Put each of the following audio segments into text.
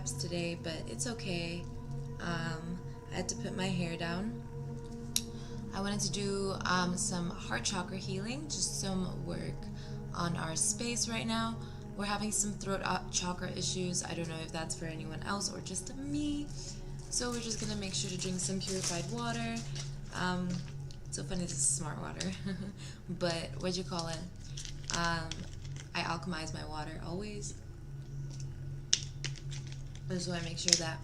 steps today, but it's okay. I had to put my hair down. I wanted to do some heart chakra healing, just some work on our space right now. We're having some throat chakra issues. I don't know if that's for anyone else or just me. So we're just gonna make sure to drink some purified water. So funny, this is smart water. But what'd you call it? I alchemize my water always. So I make sure that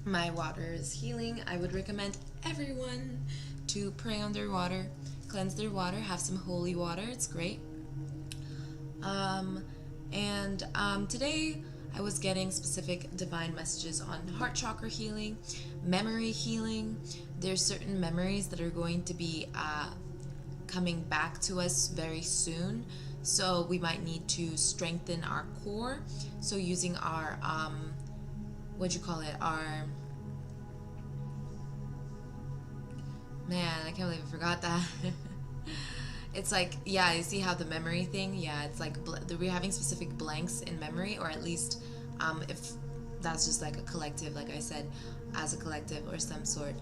my water is healing. I would recommend everyone to pray on their water, cleanse their water, have some holy water. It's great. Today I was getting specific divine messages on heart chakra healing, memory healing. There's certain memories that are going to be coming back to us very soon. So we might need to strengthen our core. So using our, man, I can't believe I forgot that. It's like, yeah, you see how the memory thing, yeah, it's like we're having specific blanks in memory, or at least if that's just like a collective, like I said, as a collective or some sort.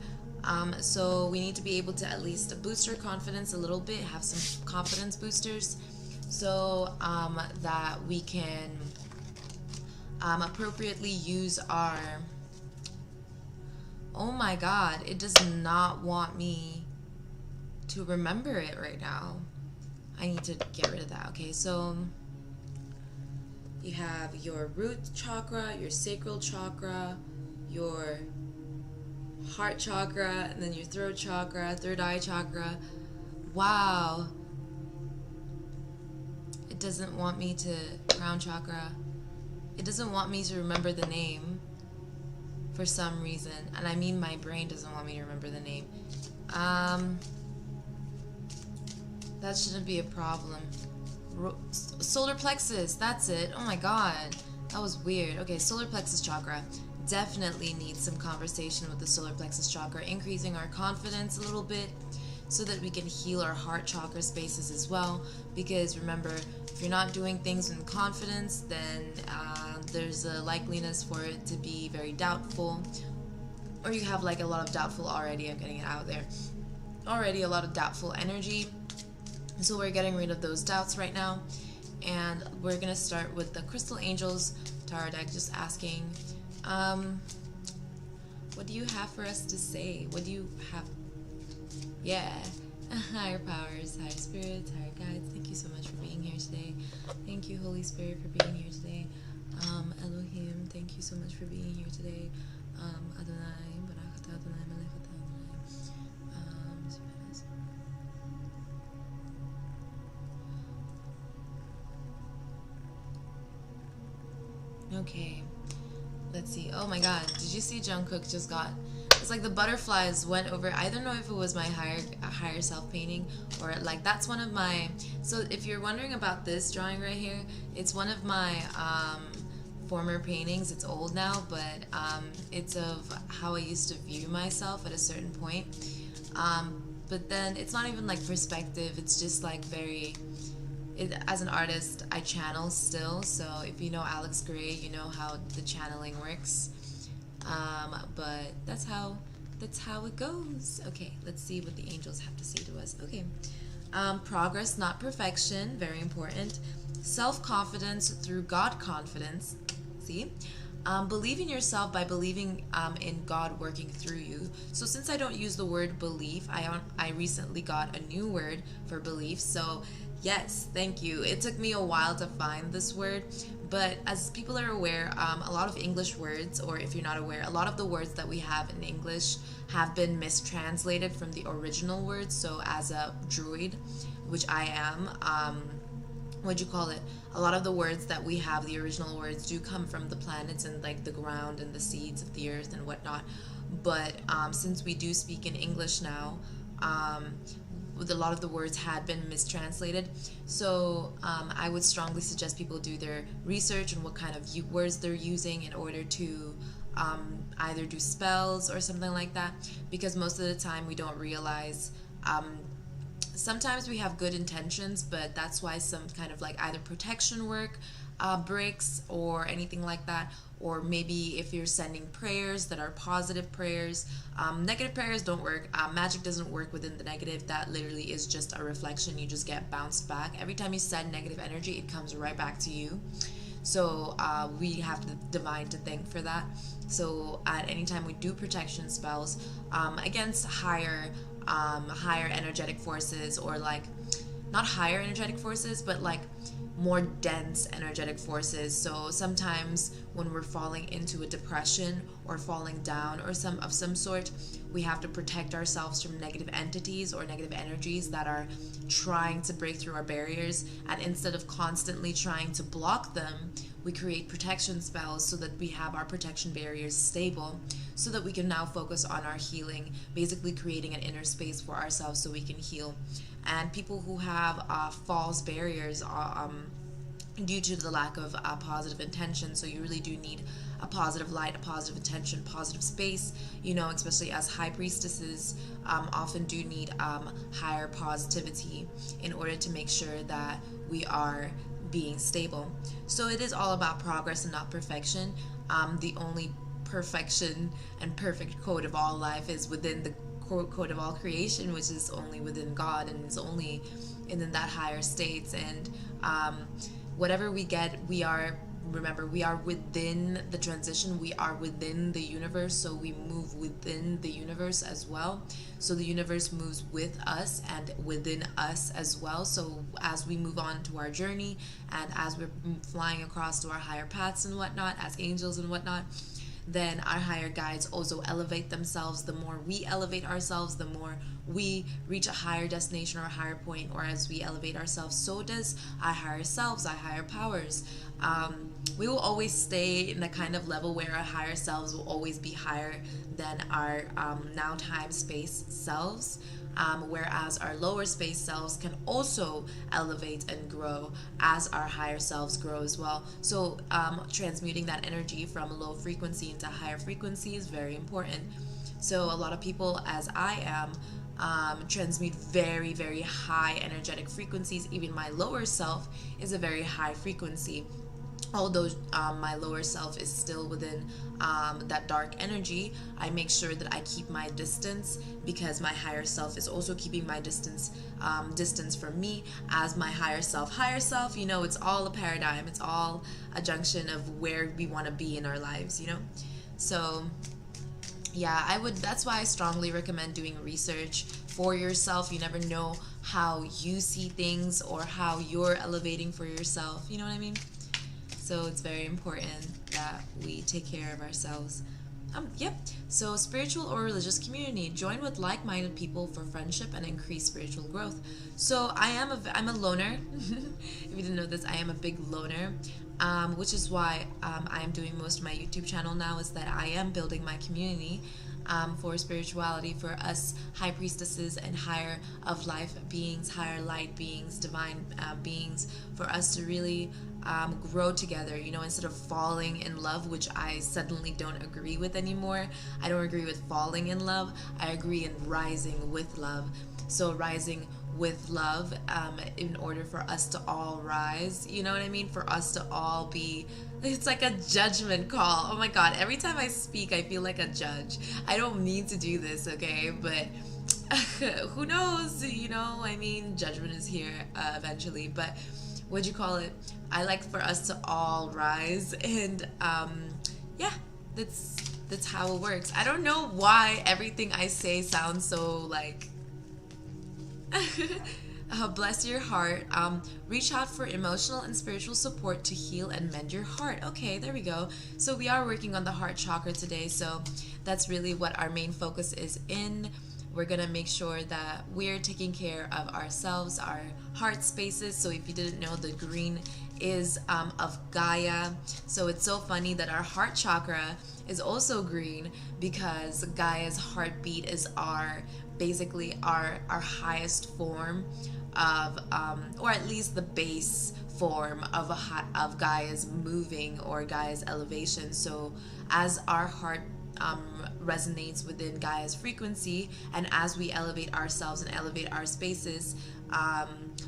So we need to be able to at least boost our confidence a little bit, have some confidence boosters, so that we can appropriately use our... Oh my god, it does not want me to remember it right now. I need to get rid of that. Okay, so you have your root chakra, your sacral chakra, your heart chakra, and then your throat chakra, third eye chakra. Wow. It doesn't want me to... crown chakra. It doesn't want me to remember the name for some reason. And I mean my brain doesn't want me to remember the name. That shouldn't be a problem. Solar plexus, that's it. Oh my god, that was weird. Okay, solar plexus chakra. Definitely needs some conversation with the solar plexus chakra, increasing our confidence a little bit so that we can heal our heart chakra spaces as well. Because remember, if you're not doing things in confidence, then there's a likeliness for it to be very doubtful. Or you have like a lot of doubtful already, I'm getting it out there. Already a lot of doubtful energy. So we're getting rid of those doubts right now. And we're going to start with the Crystal Angels Tarot deck, just asking, what do you have for us to say? What do you have? Yeah. Higher powers, higher spirits, higher guides, thank you so much for being here today. Thank you, Holy Spirit, for being here today. Elohim, thank you so much for being here today. Adonai, Barakata, Adonai, Malekata, Adonai. Okay, let's see. Oh my god, did you see Jungkook just got... It's like the butterflies went over... I don't know if it was my higher self painting or like that's one of my... So if you're wondering about this drawing right here, it's one of my former paintings. It's old now, but it's of how I used to view myself at a certain point. But then it's not even like perspective. It's just like very... as an artist, I channel still. So if you know Alex Gray, you know how the channeling works. But that's how it goes. Okay, let's see what the angels have to say to us. Okay, progress, not perfection, very important. Self-confidence through God confidence. See, believe in yourself by believing in God working through you. So since I don't use the word belief, I recently got a new word for belief. So yes, thank you. It took me a while to find this word, but as people are aware, a lot of English words, or if you're not aware, a lot of the words that we have in English have been mistranslated from the original words. So as a druid, which I am, what'd you call it? A lot of the words that we have, the original words, do come from the planets and like the ground and the seeds of the earth and whatnot. But since we do speak in English now, a lot of the words had been mistranslated. So I would strongly suggest people do their research on what kind of words they're using in order to either do spells or something like that, because most of the time we don't realize. Sometimes we have good intentions, but that's why some kind of like either protection work bricks or anything like that. Or maybe if you're sending prayers that are positive prayers. Negative prayers don't work. Magic doesn't work within the negative. That literally is just a reflection. You just get bounced back. Every time you send negative energy, it comes right back to you. So we have the divine to thank for that. So at any time we do protection spells against higher energetic forces, or like not higher energetic forces, but like more dense energetic forces. So sometimes when we're falling into a depression or falling down or some sort, we have to protect ourselves from negative entities or negative energies that are trying to break through our barriers. And instead of constantly trying to block them, we create protection spells so that we have our protection barriers stable, so that we can now focus on our healing, basically creating an inner space for ourselves so we can heal. And people who have false barriers due to the lack of positive intention. So you really do need a positive light, a positive intention, positive space, especially as high priestesses, often do need higher positivity in order to make sure that we are being stable. So it is all about progress and not perfection. The only perfection and perfect code of all life is within the code of all creation, which is only within God and is only in that higher states. And whatever we get, we are within the transition, we are within the universe, so we move within the universe as well. So the universe moves with us and within us as well. So as we move on to our journey, and as we're flying across to our higher paths and whatnot, as angels and whatnot, then our higher guides also elevate themselves. The more we elevate ourselves, the more we reach a higher destination or a higher point. Or as we elevate ourselves, so does our higher selves, our higher powers. We will always stay in the kind of level where our higher selves will always be higher than our now time space selves. Whereas our lower space selves can also elevate and grow as our higher selves grow as well. So transmuting that energy from low frequency into higher frequency is very important. So a lot of people, as I am, transmute very, very high energetic frequencies. Even my lower self is a very high frequency. Although my lower self is still within that dark energy, I make sure that I keep my distance, because my higher self is also keeping my distance from me as my higher self. It's all a paradigm. It's all a junction of where we want to be in our lives, So yeah, that's why I strongly recommend doing research for yourself. You never know how you see things or how you're elevating for yourself. You know what I mean? So it's very important that we take care of ourselves. Yep. So spiritual or religious community. Join with like-minded people for friendship and increase spiritual growth. So I'm a loner. If you didn't know this, I am a big loner. Which is why I am doing most of my YouTube channel now, is that I am building my community for spirituality, for us high priestesses and higher of life beings, higher light beings, divine beings, for us to really grow together, instead of falling in love, which I suddenly don't agree with anymore. I don't agree with falling in love. I agree in rising with love. So rising with love, in order for us to all rise, you know what I mean? For us to all be, it's like a judgment call. Oh my God, every time I speak, I feel like a judge. I don't mean to do this, okay? But who knows, judgment is here eventually. But what'd you call it? I like for us to all rise, and yeah, that's how it works. I don't know why everything I say sounds so like bless your heart. Reach out for emotional and spiritual support to heal and mend your heart. Okay, there we go. So we are working on the heart chakra today, so that's really what our main focus is in. We're gonna make sure that we're taking care of ourselves, our heart spaces. So if you didn't know, the green is of Gaia. So it's so funny that our heart chakra is also green, because Gaia's heartbeat is basically our highest form of, or at least the base form of Gaia's moving or Gaia's elevation. So as our heart resonates within Gaia's frequency, and as we elevate ourselves and elevate our spaces,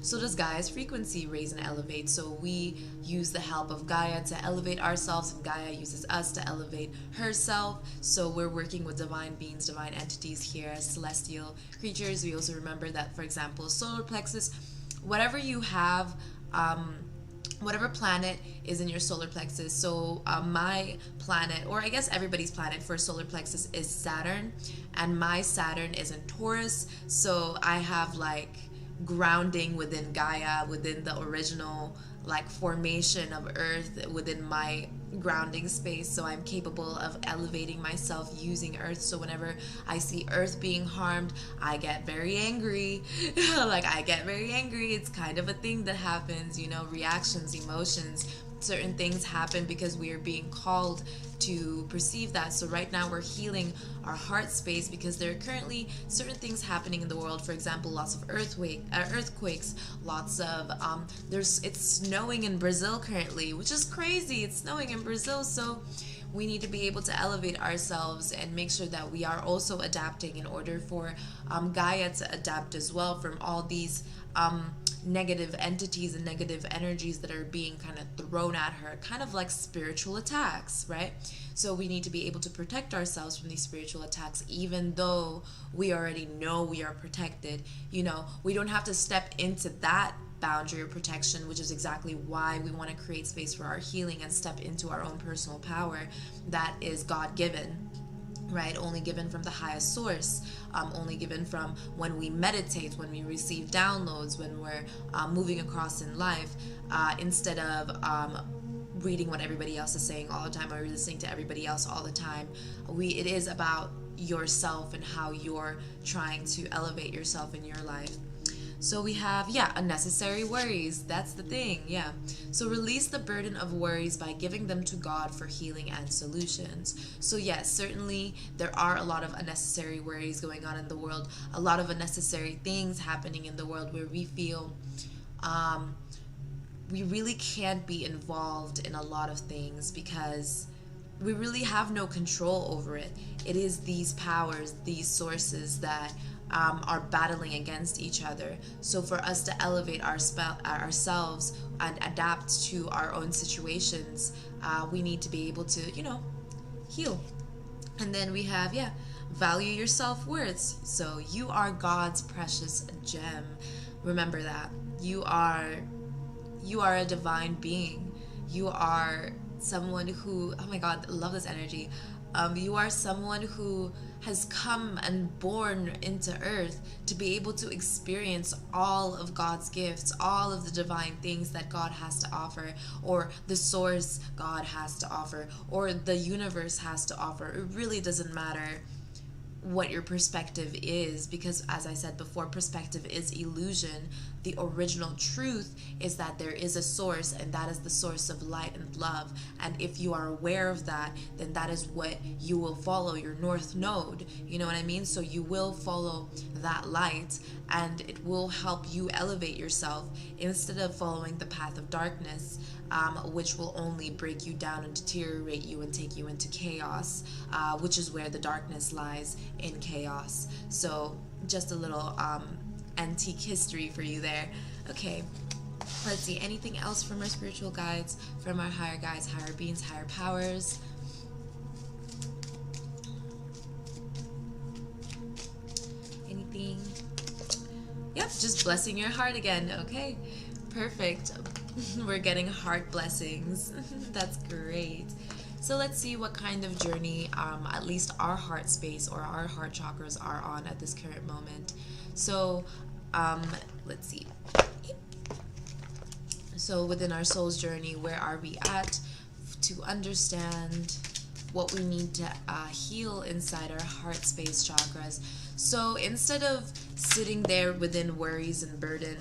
so does Gaia's frequency raise and elevate. So we use the help of Gaia to elevate ourselves, and Gaia uses us to elevate herself. So we're working with divine beings, divine entities here as celestial creatures. We also remember that, for example, solar plexus, whatever you have, whatever planet is in your solar plexus. So my planet, or I guess everybody's planet for solar plexus, is Saturn, and my Saturn is in Taurus. So I have like grounding within Gaia, within the original like formation of Earth, within my grounding space. So I'm capable of elevating myself using Earth. So whenever I see Earth being harmed, I get very angry. Like I get very angry. It's kind of a thing that happens, you know, reactions, emotions. Certain things happen because we are being called to perceive that. So right now we're healing our heart space because there are currently certain things happening in the world. For example, lots of earthquakes, lots of it's snowing in Brazil currently, which is crazy. It's snowing in Brazil, so we need to be able to elevate ourselves and make sure that we are also adapting in order for Gaia to adapt as well from all these negative entities and negative energies that are being kind of thrown at her, kind of like spiritual attacks, right? So we need to be able to protect ourselves from these spiritual attacks, even though we already know we are protected. You know, we don't have to step into that boundary of protection, which is exactly why we want to create space for our healing and step into our own personal power that is God-given, right? Only given from the highest source, only given from when we meditate, when we receive downloads, when we're moving across in life, instead of reading what everybody else is saying all the time or listening to everybody else all the time. It is about yourself and how you're trying to elevate yourself in your life. So we have, unnecessary worries. That's the thing, So release the burden of worries by giving them to God for healing and solutions. So yes, certainly there are a lot of unnecessary worries going on in the world, a lot of unnecessary things happening in the world where we feel we really can't be involved in a lot of things because we really have no control over it. It is these powers, these sources that are battling against each other. So for us to elevate ourselves and adapt to our own situations, we need to be able to, heal. And then we have, value your self-worth. So you are God's precious gem. Remember that. You are a divine being. You are someone who, oh my God, I love this energy. You are someone who has come and born into earth to be able to experience all of God's gifts, all of the divine things that God has to offer, or the source God has to offer, or the universe has to offer. It really doesn't matter what your perspective is, because as I said before, perspective is illusion. The original truth is that there is a source, and that is the source of light and love. And if you are aware of that, then that is what you will follow, your north node. You know what I mean? So you will follow that light, and it will help you elevate yourself instead of following the path of darkness, which will only break you down and deteriorate you and take you into chaos, which is where the darkness lies, in chaos. So just a little antique history for you there. Okay, let's see, anything else from our spiritual guides, from our higher guides, higher beings, higher powers? Anything? Yep, just blessing your heart again. Okay, perfect. We're getting heart blessings. That's great. So let's see what kind of journey at least our heart space or our heart chakras are on at this current moment. So let's see. So within our soul's journey, where are we at to understand what we need to heal inside our heart space chakras? So instead of sitting there within worries and burden,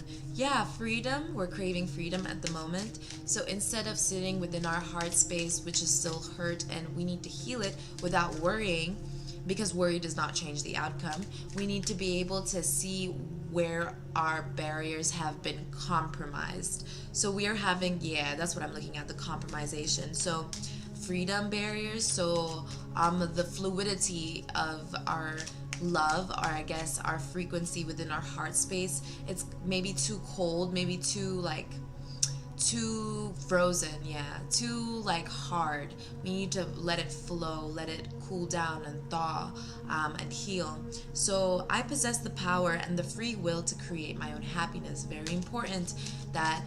freedom, we're craving freedom at the moment. So instead of sitting within our heart space, which is still hurt and we need to heal it without worrying, because worry does not change the outcome, we need to be able to see where our barriers have been compromised. So we are having, that's what I'm looking at, the compromisation. So freedom barriers. So the fluidity of our love, or I guess our frequency within our heart space, it's maybe too cold, maybe too frozen, yeah, too like hard. We need to let it flow, let it cool down and thaw, and heal. So I possess the power and the free will to create my own happiness. Very important that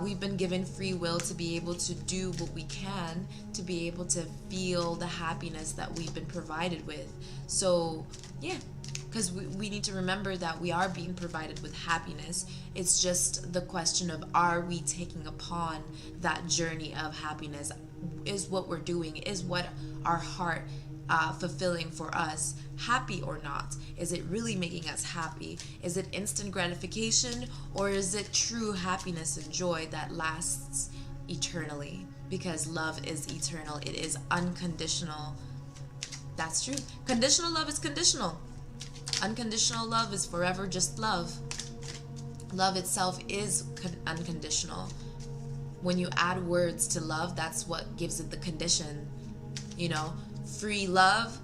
we've been given free will to be able to do what we can, to be able to feel the happiness that we've been provided with. So yeah, because we need to remember that we are being provided with happiness. It's just the question of, are we taking upon that journey of happiness? Is what we're doing, is what our heart fulfilling for us happy or not? Is it really making us happy? Is it instant gratification, or is it true happiness and joy that lasts eternally? Because love is eternal, it is unconditional. That's true. Conditional love is conditional. Unconditional love is forever just love. Love itself is unconditional. When you add words to love, that's what gives it the condition. You know, free love,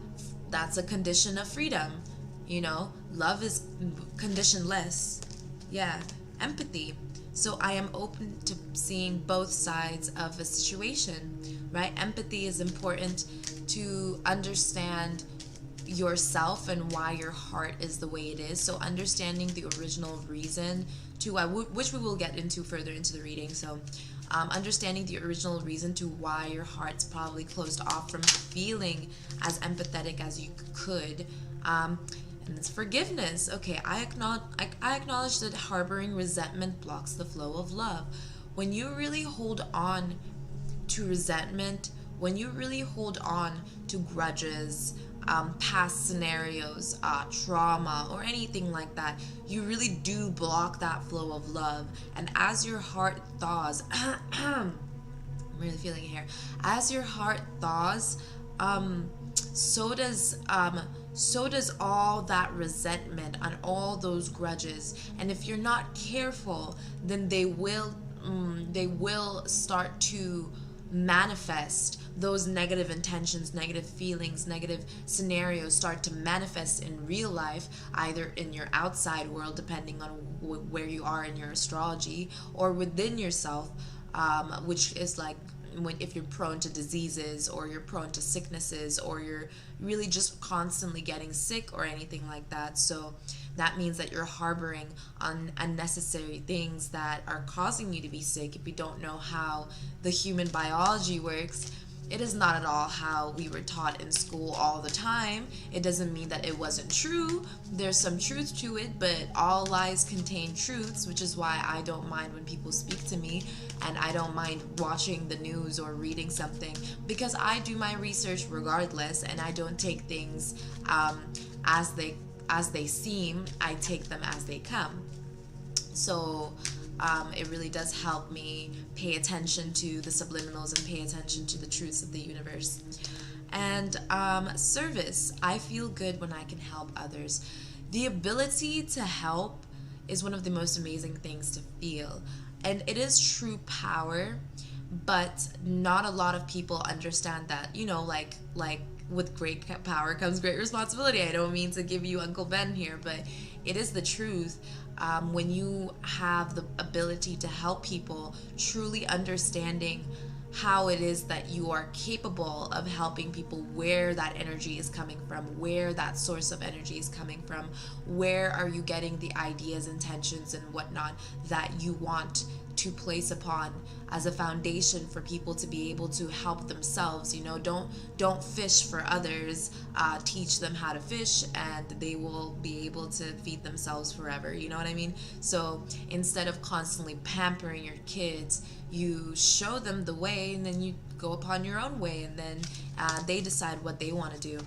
that's a condition of freedom. You know, love is conditionless. Yeah, empathy. So I am open to seeing both sides of a situation, right? Empathy is important to understand yourself and why your heart is the way it is. So understanding the original reason to why, which we will get into further into the reading. So understanding the original reason to why your heart's probably closed off from feeling as empathetic as you could. And it's forgiveness. Okay, I acknowledge that harboring resentment blocks the flow of love. When you really hold on to resentment, when you really hold on to grudges, past scenarios, trauma, or anything like that, you really do block that flow of love. And as your heart thaws, I'm really feeling it here. As your heart thaws, so does all that resentment and all those grudges. And if you're not careful, then they will start to manifest. Those negative intentions, negative feelings, negative scenarios start to manifest in real life, either in your outside world, depending on where you are in your astrology, or within yourself, which is like if you're prone to diseases, or you're prone to sicknesses, or you're really just constantly getting sick or anything like that. So that means that you're harboring unnecessary things that are causing you to be sick. If you don't know how the human biology works, it is not at all how we were taught in school all the time. It doesn't mean that it wasn't true. There's some truth to it, but all lies contain truths, which is why I don't mind when people speak to me, and I don't mind watching the news or reading something, because I do my research regardless, and I don't take things as they seem. I take them as they come. So it really does help me pay attention to the subliminals and pay attention to the truths of the universe. And service. I feel good when I can help others. The ability to help is one of the most amazing things to feel. And it is true power, but not a lot of people understand that, like with great power comes great responsibility. I don't mean to give you Uncle Ben here, but it is the truth. When you have the ability to help people, truly understanding how it is that you are capable of helping people, where that energy is coming from, where that source of energy is coming from, where are you getting the ideas, intentions, and whatnot that you want to place upon as a foundation for people to be able to help themselves. Don't fish for others. Teach them how to fish, and they will be able to feed themselves forever. You know what I mean? So instead of constantly pampering your kids, you show them the way, and then you go upon your own way, and then they decide what they want to do.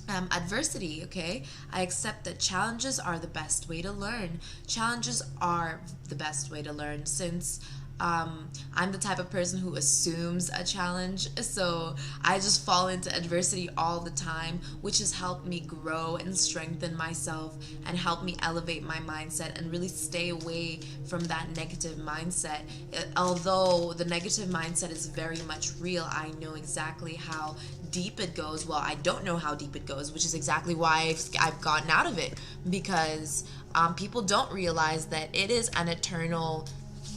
Adversity, okay? I accept that challenges are the best way to learn. Challenges are the best way to learn, since I'm the type of person who assumes a challenge, so I just fall into adversity all the time, which has helped me grow and strengthen myself and help me elevate my mindset and really stay away from that negative mindset. Although the negative mindset is very much real, I know exactly how deep it goes. Well, I don't know how deep it goes, which is exactly why I've gotten out of it, because people don't realize that it is an eternal.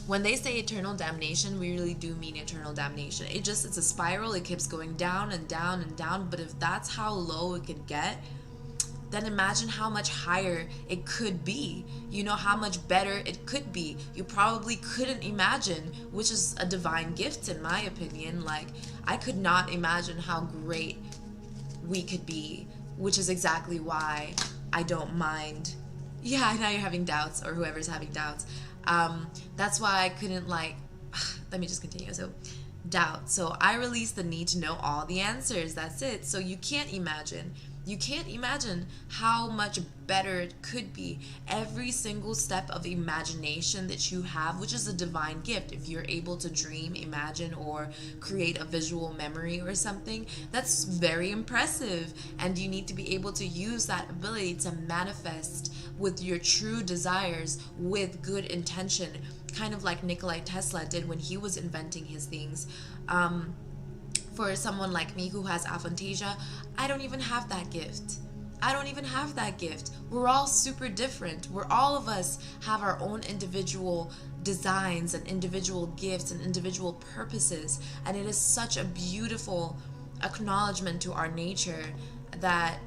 When they say eternal damnation, we really do mean eternal damnation. It's a spiral. It keeps going down and down and down. But if that's how low it could get, then imagine how much higher it could be. You know, how much better it could be. You probably couldn't imagine, which is a divine gift in my opinion. Like, I could not imagine how great we could be, which is exactly why I don't mind. Yeah, now you're having doubts, or whoever's having doubts. That's why I couldn't, like, let me just continue. So, doubt. So I release the need to know all the answers. That's it. So you can't imagine. You can't imagine how much better it could be. Every single step of imagination that you have, which is a divine gift, if you're able to dream, imagine, or create a visual memory or something, that's very impressive. And you need to be able to use that ability to manifest with your true desires with good intention, kind of like Nikola Tesla did when he was inventing his things. For someone like me who has aphantasia, I don't even have that gift. I don't even have that gift. We're all super different. All of us have our own individual designs and individual gifts and individual purposes. And it is such a beautiful acknowledgement to our nature that,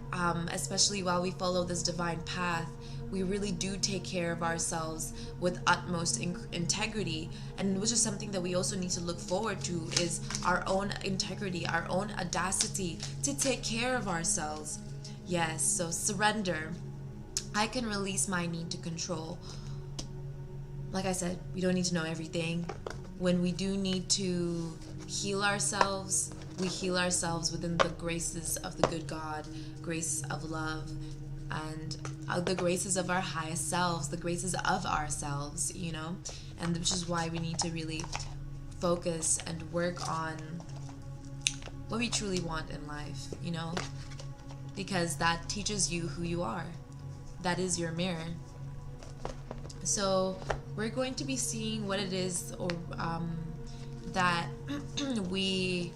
especially while we follow this divine path, we really do take care of ourselves with utmost integrity, and which is something that we also need to look forward to, is our own integrity, our own audacity to take care of ourselves. Yes, so surrender. I can release my need to control. Like I said, we don't need to know everything. When we do need to heal ourselves, we heal ourselves within the graces of the good God, grace of love, and the graces of our highest selves, the graces of ourselves, you know, and which is why we need to really focus and work on what we truly want in life, you know, because that teaches you who you are. That is your mirror. So we're going to be seeing what it is, or that we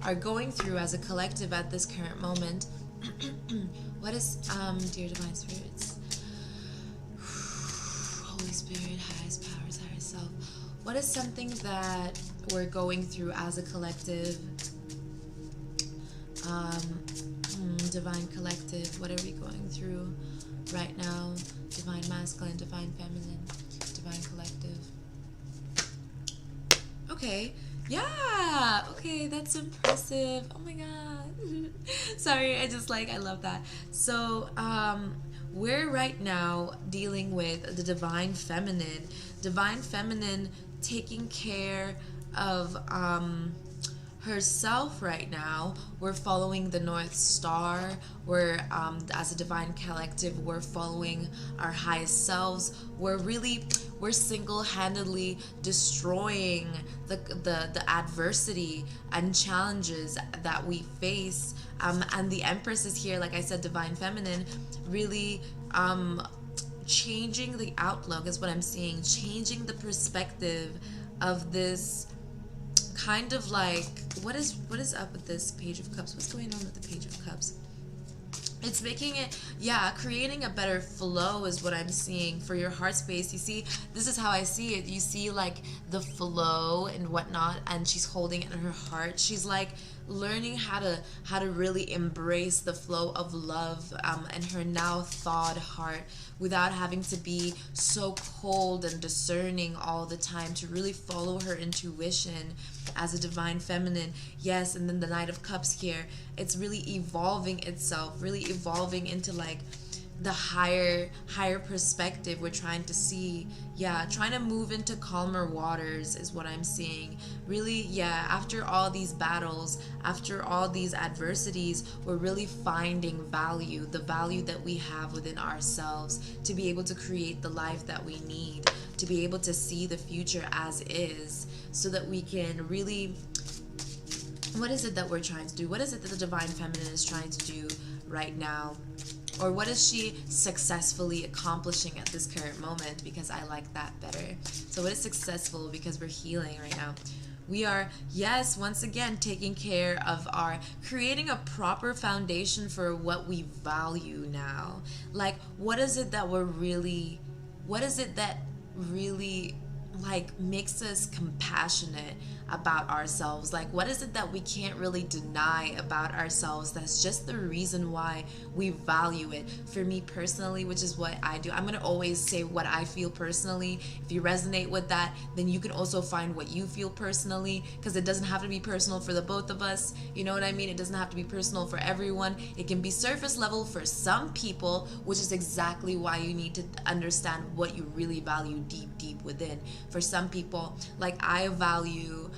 are going through as a collective at this current moment. What is, dear divine spirits, Holy Spirit, highest powers, higher self, what is something that we're going through as a collective, divine collective, what are we going through right now? Divine masculine, divine feminine, divine collective. Okay. Yeah, okay, that's impressive. Oh my god. Sorry, I love that. So, we're right now dealing with the divine feminine. Divine feminine taking care of herself right now. We're following the North Star. We're as a divine collective, we're following our highest selves. We're single-handedly destroying the adversity and challenges that we face. And the Empress is here, like I said, divine feminine, really changing the outlook is what I'm seeing, changing the perspective of this kind of like, what is up with this Page of Cups? What's going on with the Page of Cups? It's making it, creating a better flow is what I'm seeing for your heart space. You see, this is how I see it. You see, like, the flow and whatnot, and she's holding it in her heart. She's like learning how to really embrace the flow of love and her now thawed heart, without having to be so cold and discerning all the time, to really follow her intuition as a divine feminine. Yes, and then the Knight of Cups here, it's really evolving itself, really evolving into like the higher perspective we're trying to see. Trying to move into calmer waters is what I'm seeing. Really, after all these battles, after all these adversities, we're really finding value, the value that we have within ourselves to be able to create the life that we need, to to be able to see the future as is, so that we can really, what is it that we're trying to do? What is it that the divine feminine is trying to do right now? Or what is she successfully accomplishing at this current moment? Because I like that better. So what is successful? Because we're healing right now. We are, yes, once again, taking care of creating a proper foundation for what we value now. Like, what is it that really like makes us compassionate about ourselves? Like, what is it that we can't really deny about ourselves that's just the reason why we value it? For me personally, which is what I do, I'm going to always say what I feel personally. If you resonate with that, then you can also find what you feel personally, because it doesn't have to be personal for the both of us. You know what I mean? It doesn't have to be personal for everyone. It can be surface level for some people, which is exactly why you need to understand what you really value deep within. For some people, like I value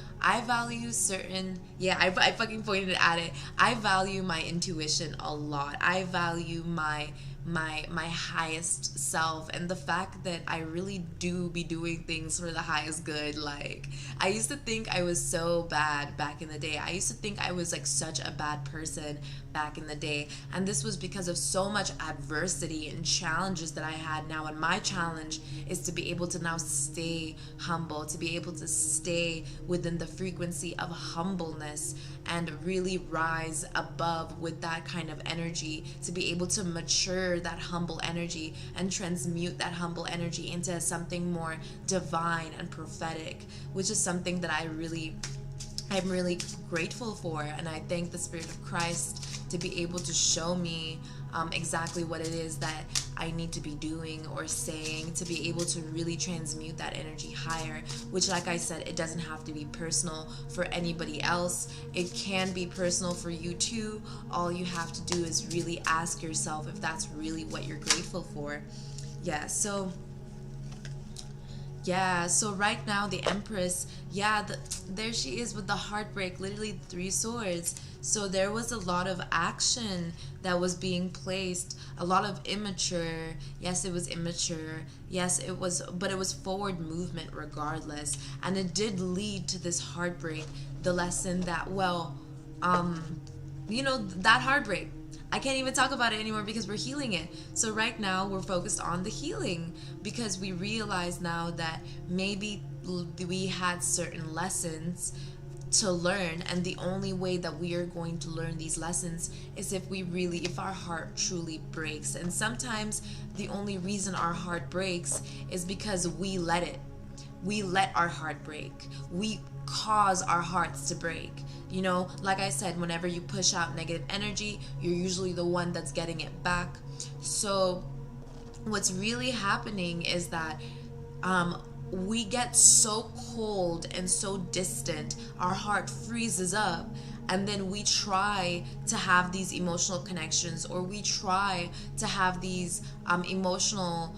certain, I fucking pointed at it. I value my intuition a lot. I value my highest self, and the fact that I really do be doing things for the highest good. Like, I used to think I was so bad back in the day. I used to think I was like such a bad person back in the day, and this was because of so much adversity and challenges that I had now. And my challenge is to be able to now stay humble, to be able to stay within the frequency of humbleness and really rise above with that kind of energy, to be able to mature that humble energy and transmute that humble energy into something more divine and prophetic, which is something that I'm really grateful for. And I thank the Spirit of Christ to be able to show me exactly what it is that I need to be doing or saying, to be able to really transmute that energy higher, which, like I said, it doesn't have to be personal for anybody else. It can be personal for you too. All you have to do is really ask yourself if that's really what you're grateful for. So right now the Empress, there she is with the heartbreak, literally 3 swords. So there was a lot of action that was being placed, a lot of immature. Yes, it was immature. Yes, it was, but it was forward movement regardless. And it did lead to this heartbreak. The lesson that, that heartbreak, I can't even talk about it anymore because we're healing it. So right now we're focused on the healing, because we realize now that maybe we had certain lessons to learn, and the only way that we are going to learn these lessons is if our heart truly breaks. And sometimes the only reason our heart breaks is because we let our heart break. We cause our hearts to break. Like I said, whenever you push out negative energy, you're usually the one that's getting it back. So what's really happening is that we get so cold and so distant, our heart freezes up, and then we try to have these emotional connections, or we try to have these emotional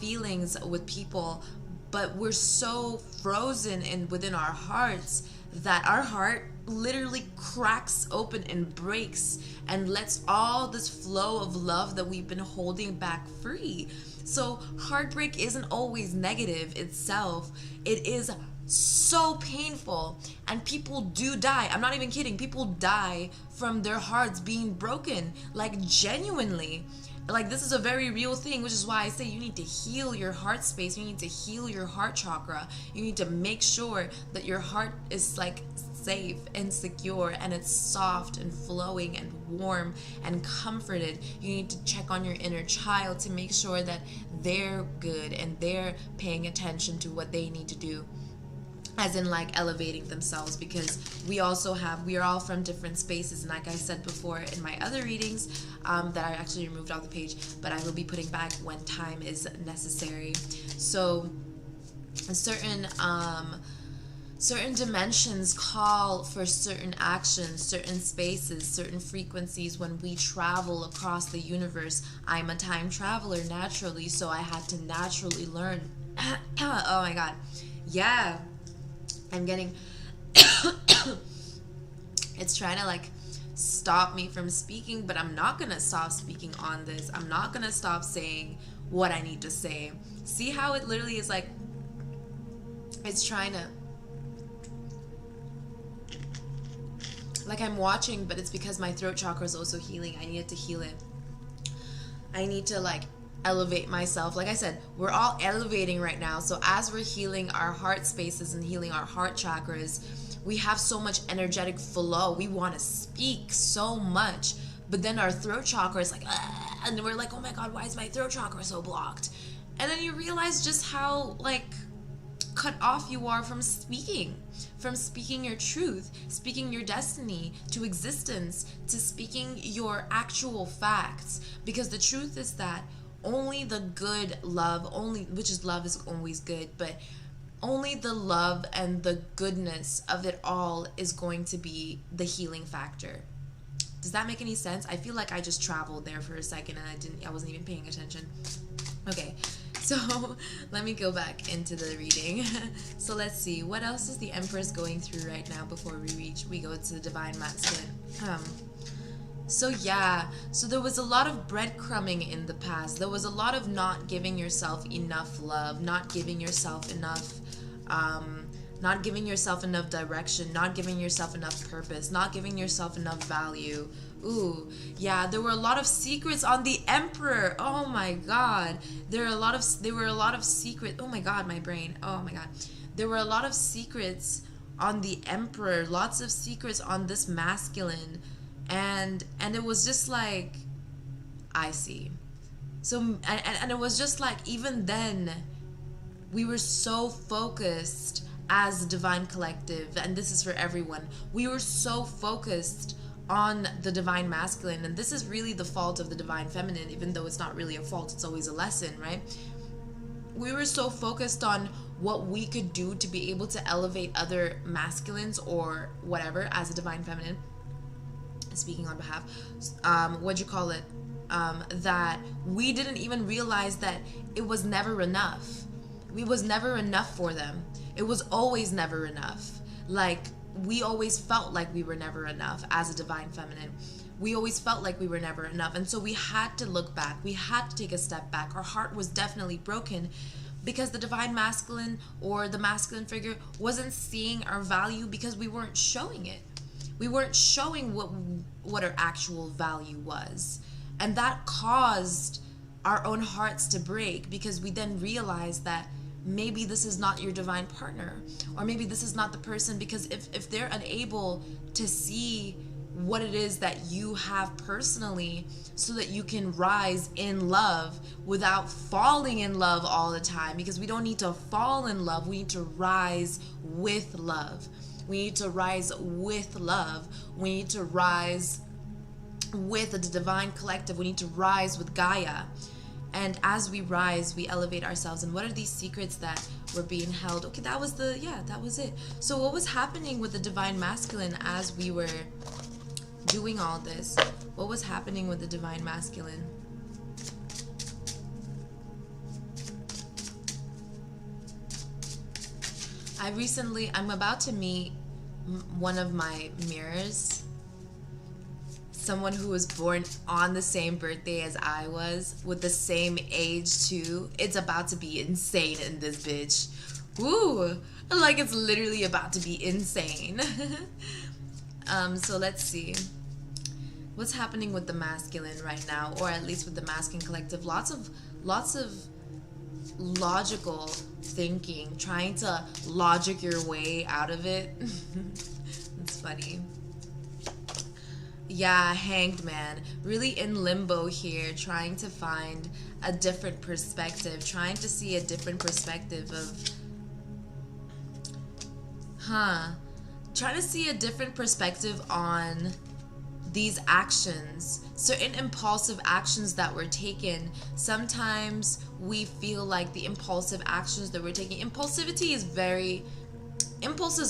feelings with people, but we're so frozen within our hearts that our heart literally cracks open and breaks and lets all this flow of love that we've been holding back free. So heartbreak isn't always negative itself. It is so painful, and people do die. I'm not even kidding. People die from their hearts being broken, like genuinely. Like, this is a very real thing, which is why I say you need to heal your heart space. You need to heal your heart chakra. You need to make sure that your heart is like safe and secure, and it's soft and flowing and warm and comforted. You need to check on your inner child to make sure that they're good and they're paying attention to what they need to do, as in like elevating themselves, because we are all from different spaces. And like I said before in my other readings, that I actually removed off the page, but I will be putting back when time is necessary. So certain dimensions call for certain actions, certain spaces, certain frequencies when we travel across the universe. I'm a time traveler naturally, so I had to naturally learn. Oh my god. Yeah. I'm getting it's trying to like stop me from speaking, but I'm not gonna stop speaking on this. I'm not gonna stop saying what I need to say. See how it literally is like It's trying to, like, I'm watching, but it's because my throat chakra is also healing. I needed to heal it. I need to, like, elevate myself. Like I said, we're all elevating right now. So as we're healing our heart spaces and healing our heart chakras, we have so much energetic flow. We want to speak so much, but then our throat chakra is like, ah, and we're like, oh my God, why is my throat chakra so blocked? And then you realize just how, like, cut off you are from speaking your truth, speaking your destiny to existence, to speaking your actual facts. Because the truth is that only the good love, only, which is love is always good, but only the love and the goodness of it all is going to be the healing factor. Does that make any sense? I feel like I just traveled there for a second and I wasn't even paying attention. Okay, so let me go back into the reading. So let's see, what else is the Empress going through right now before we go to the Divine Masculine? So yeah, so there was a lot of breadcrumbing in the past. There was a lot of not giving yourself enough love, not giving yourself enough, not giving yourself enough direction, not giving yourself enough purpose, not giving yourself enough value. Ooh, yeah, there were a lot of secrets on the Emperor. Oh my God, there were a lot of secrets. Oh my God, my brain. Oh my God, there were a lot of secrets on the Emperor. Lots of secrets on this masculine, and it was just like, I see. So and it was just like, even then, we were so focused as a divine collective, and this is for everyone. We were so focused on the divine masculine, and this is really the fault of the divine feminine, even though it's not really a fault, it's always a lesson, right? We were so focused on what we could do to be able to elevate other masculines or whatever as a divine feminine, speaking on behalf, that we didn't even realize that it was never enough. It was never enough for them. It was always never enough. Like, we always felt like we were never enough as a divine feminine. We always felt like we were never enough. And so we had to look back. We had to take a step back. Our heart was definitely broken because the divine masculine or the masculine figure wasn't seeing our value because we weren't showing it. We weren't showing what our actual value was. And that caused our own hearts to break, because we then realized that maybe this is not your divine partner, or maybe this is not the person, because if they're unable to see what it is that you have personally so that you can rise in love without falling in love all the time, because we don't need to fall in love, we need to rise with love. We need to rise with love. We need to rise with the divine collective. We need to rise with Gaia. And as we rise, we elevate ourselves. And what are these secrets that were being held? Okay, that was it. So what was happening with the divine masculine as we were doing all this? What was happening with the divine masculine? I'm about to meet one of my mirrors, someone who was born on the same birthday as I was, with the same age too. It's about to be insane in this bitch. Woo! Like, it's literally about to be insane. So let's see. What's happening with the masculine right now, or at least with the masculine collective? Lots of logical thinking, trying to logic your way out of it. It's funny. Yeah, Hanged Man, really in limbo here, trying to find a different perspective, trying to see a different perspective of, trying to see a different perspective on these actions, certain impulsive actions that were taken. Sometimes we feel like the impulsive actions that we're taking, impulses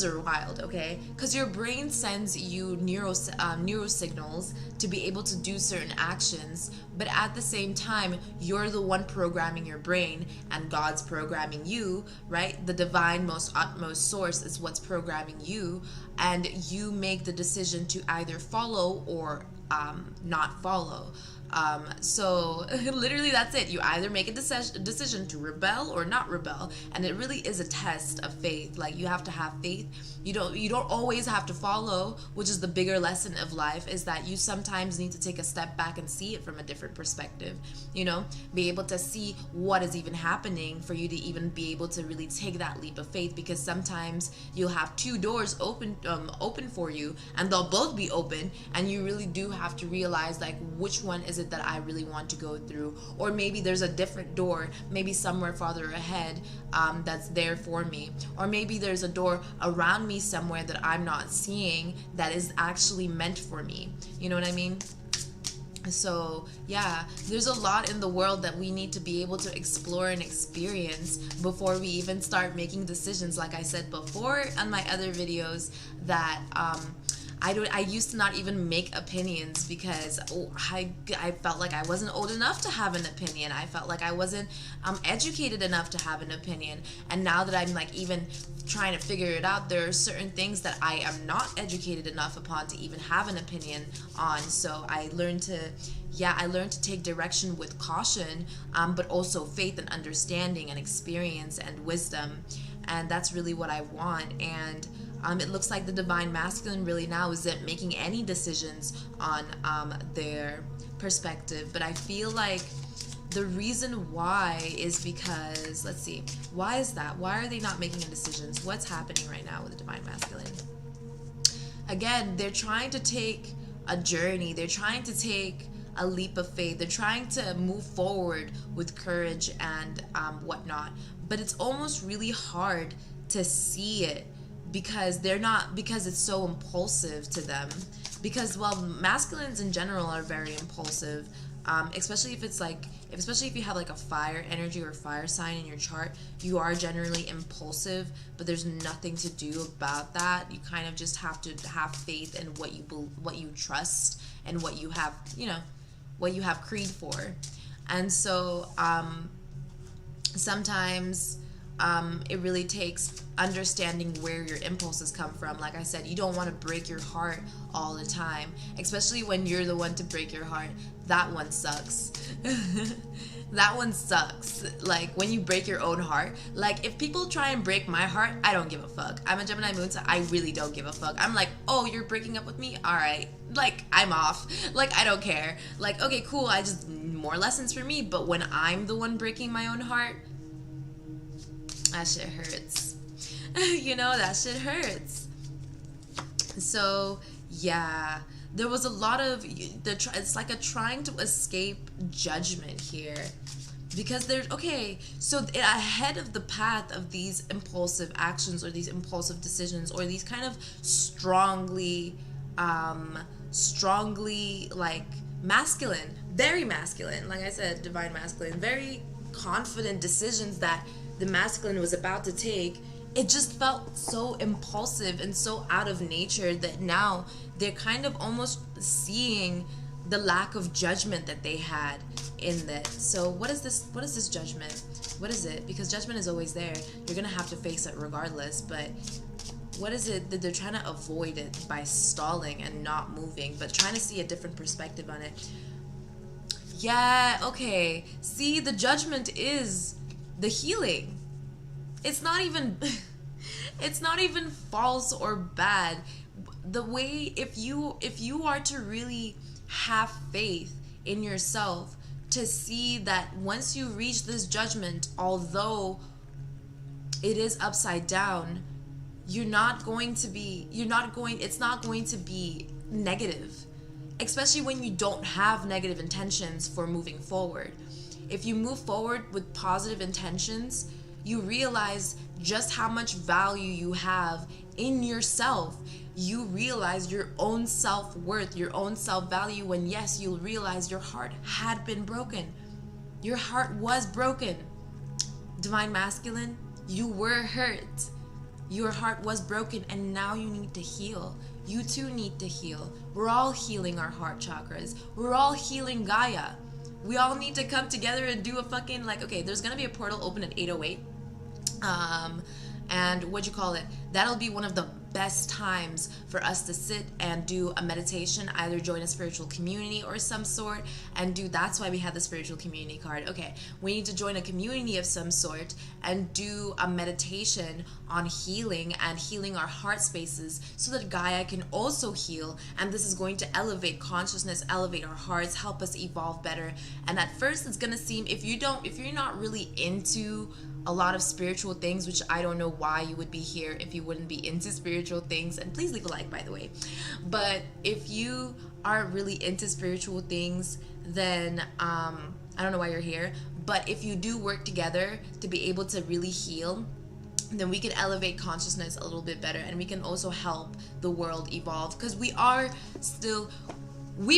are wild, okay? Because your brain sends you neurosignals to be able to do certain actions, but at the same time, you're the one programming your brain, and God's programming you, right? The divine utmost source is what's programming you, and you make the decision to either follow or not follow. So literally that's it. You either make a decision to rebel or not rebel, and it really is a test of faith. Like, you have to have faith. You don't always have to follow, which is the bigger lesson of life, is that you sometimes need to take a step back and see it from a different perspective, you know, be able to see what is even happening for you to even be able to really take that leap of faith. Because sometimes you'll have two doors open for you, and they'll both be open, and you really do have to realize, like, which one is it that I really want to go through. Or maybe there's a different door, maybe somewhere farther ahead, that's there for me. Or maybe there's a door around me somewhere that I'm not seeing that is actually meant for me. You know what I mean? So yeah, there's a lot in the world that we need to be able to explore and experience before we even start making decisions. Like I said before on my other videos, that I used to not even make opinions because I felt like I wasn't old enough to have an opinion. I felt like I wasn't educated enough to have an opinion. And now that I'm like even trying to figure it out, there are certain things that I am not educated enough upon to even have an opinion on. So I learned to take direction with caution, but also faith and understanding and experience and wisdom. And that's really what I want. And it looks like the divine masculine really now isn't making any decisions on their perspective. But I feel like the reason why is because, let's see, why is that? Why are they not making any decisions? What's happening right now with the divine masculine? Again, they're trying to take a journey. They're trying to take a leap of faith. They're trying to move forward with courage and whatnot. But it's almost really hard to see it because it's so impulsive to them. Because, well, masculines in general are very impulsive, especially if you have like a fire energy or fire sign in your chart. You are generally impulsive, but there's nothing to do about that. You kind of just have to have faith in what you trust and what you have, what you have creed for. And so sometimes it really takes understanding where your impulses come from. Like I said, you don't want to break your heart all the time, especially when you're the one to break your heart. That one sucks. That one sucks. Like, when you break your own heart. Like, if people try and break my heart, I don't give a fuck. I'm a Gemini moon, so I really don't give a fuck. I'm like, oh, you're breaking up with me? Alright. Like, I'm off. Like, I don't care. Like, okay, cool, more lessons for me. But when I'm the one breaking my own heart, that shit hurts. That shit hurts. So, yeah. There was a lot of it's like a trying to escape judgment here, because so ahead of the path of these impulsive actions or these impulsive decisions or these kind of strongly like masculine, very masculine, like I said, divine masculine, very confident decisions that the masculine was about to take, it just felt so impulsive and so out of nature that now they're kind of almost seeing the lack of judgment that they had in that. So what is this judgment? What is it? Because judgment is always there. You're gonna have to face it regardless, but what is it that they're trying to avoid it by stalling and not moving, but trying to see a different perspective on it? Yeah, okay. See, the judgment is the healing. It's not even false or bad. The way, if you are to really have faith in yourself, to see that once you reach this judgment, although it is upside down, it's not going to be negative, especially when you don't have negative intentions for moving forward. If you move forward with positive intentions, you realize just how much value you have in yourself. You realize your own self-worth, your own self-value, when yes, you'll realize your heart had been broken. Your heart was broken. Divine masculine, you were hurt. Your heart was broken, and now you need to heal. You too need to heal. We're all healing our heart chakras. We're all healing Gaia. We all need to come together and do a fucking, there's gonna be a portal open at 8:08. And that'll be one of the best times for us to sit and do a meditation, either join a spiritual community or some sort and do. That's why we have the spiritual community card. Okay, we need to join a community of some sort and do a meditation on healing and healing our heart spaces, so that Gaia can also heal. And this is going to elevate consciousness, elevate our hearts, help us evolve better. And at first it's gonna seem, if you're not really into a lot of spiritual things, which I don't know why you would be here if you wouldn't be into spiritual things, and please leave a like, by the way. But if you aren't really into spiritual things, then I don't know why you're here. But if you do work together to be able to really heal, then we can elevate consciousness a little bit better, and we can also help the world evolve. Because we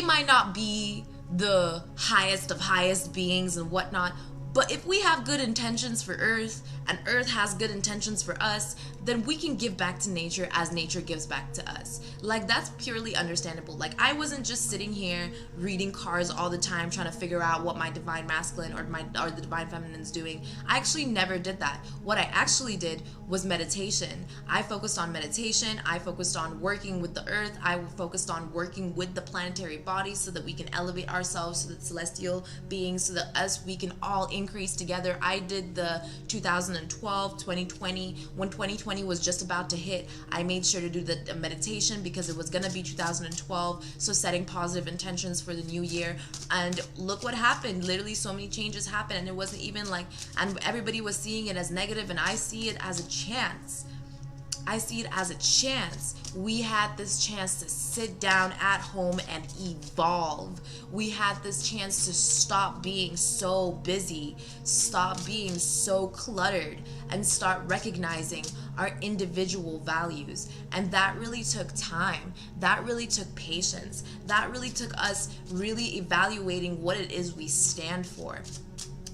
might not be the highest of highest beings and whatnot, but if we have good intentions for Earth, and Earth has good intentions for us, then we can give back to nature as nature gives back to us. Like, that's purely understandable. Like, I wasn't just sitting here reading cards all the time trying to figure out what my divine masculine or the divine feminine is doing. I actually never did that. What I actually did was meditation. I focused on meditation. I focused on working with the Earth. I focused on working with the planetary bodies so that we can elevate ourselves to the celestial beings, so that we can all increase together. I did the 2012, 2020, when 2020 was just about to hit, I made sure to do the meditation because it was gonna be 2012, so setting positive intentions for the new year. And look what happened. Literally so many changes happened, and it wasn't even like, and everybody was seeing it as negative, and I see it as a chance. I see it as a chance. We had this chance to sit down at home and evolve. We had this chance to stop being so busy, stop being so cluttered, and start recognizing our individual values. And that really took time. That really took patience. That really took us really evaluating what it is we stand for.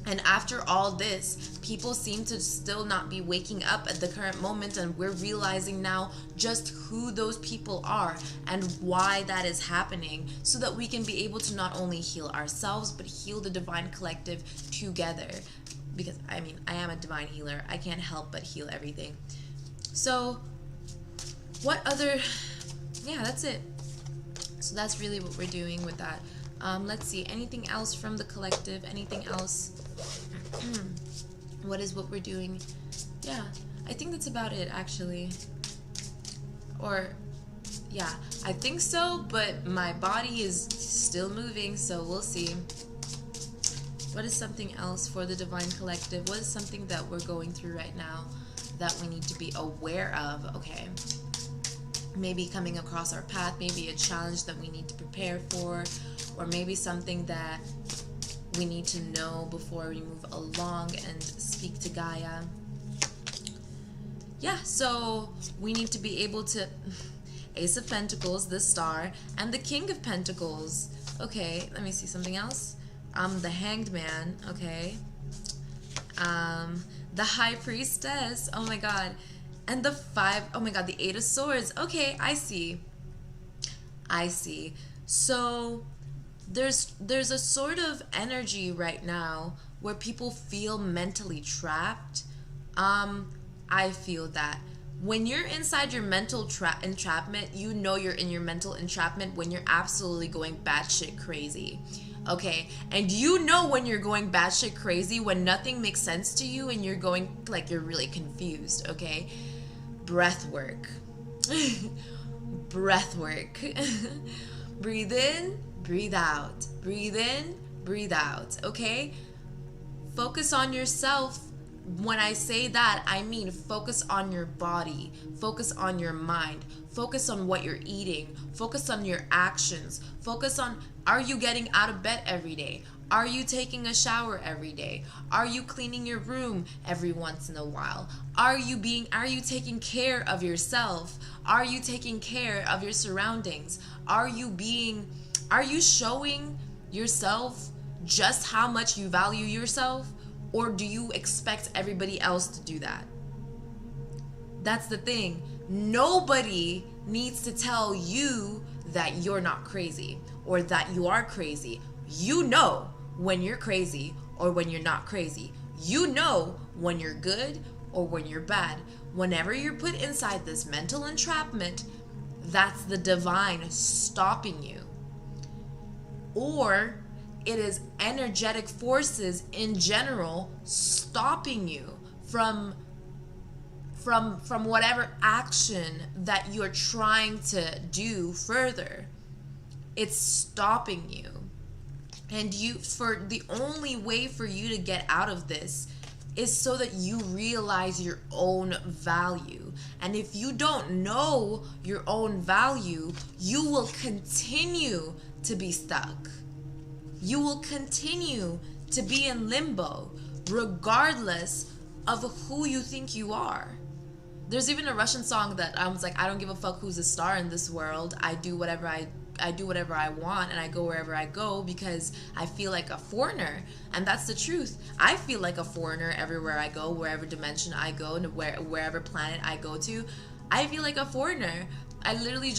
And after all this, people seem to still not be waking up at the current moment, and we're realizing now just who those people are and why that is happening, so that we can be able to not only heal ourselves, but heal the divine collective together. Because, I mean, I am a divine healer. I can't help but heal everything. So, what other... Yeah, that's it. So that's really what we're doing with that. Let's see, anything else from the collective? Anything else? What is what we're doing? Yeah, I think that's about it, actually. Or, yeah, I think so, but my body is still moving, so we'll see. What is something else for the divine collective? What is something that we're going through right now that we need to be aware of? Okay. Maybe coming across our path, maybe a challenge that we need to prepare for, or maybe something that we need to know before we move along and speak to Gaia. Yeah, so we need to be able to... Ace of Pentacles, the Star, and the King of Pentacles. Okay, let me see something else. The Hanged Man, okay. The High Priestess, oh my god. And the the Eight of Swords. Okay, I see. So there's a sort of energy right now where people feel mentally trapped. I feel that. When you're inside your mental entrapment, you know you're in your mental entrapment when you're absolutely going batshit crazy. Okay, and you know when you're going batshit crazy, when nothing makes sense to you and you're going, like, you're really confused, okay? Breath work. Breath work. Breathe in, breathe out. Breathe in, breathe out, okay? Focus on yourself. When I say that, I mean focus on your body, focus on your mind, focus on what you're eating, focus on your actions, focus on, are you getting out of bed every day? Are you taking a shower every day? Are you cleaning your room every once in a while? Are you taking care of yourself? Are you taking care of your surroundings? Are you showing yourself just how much you value yourself? Or do you expect everybody else to do that? That's the thing. Nobody needs to tell you that you're not crazy or that you are crazy. You know when you're crazy or when you're not crazy. You know when you're good or when you're bad. Whenever you're put inside this mental entrapment, that's the divine stopping you. Or it is energetic forces in general stopping you from whatever action that you're trying to do further. It's stopping you. And for the only way for you to get out of this is so that you realize your own value. And if you don't know your own value, you will continue to be stuck. You will continue to be in limbo, regardless of who you think you are. There's even a Russian song that I was like, I don't give a fuck who's a star in this world. I do whatever I want, and I go wherever I go because I feel like a foreigner. And that's the truth. I feel like a foreigner everywhere I go, wherever dimension I go, and wherever planet I go to. I feel like a foreigner. I literally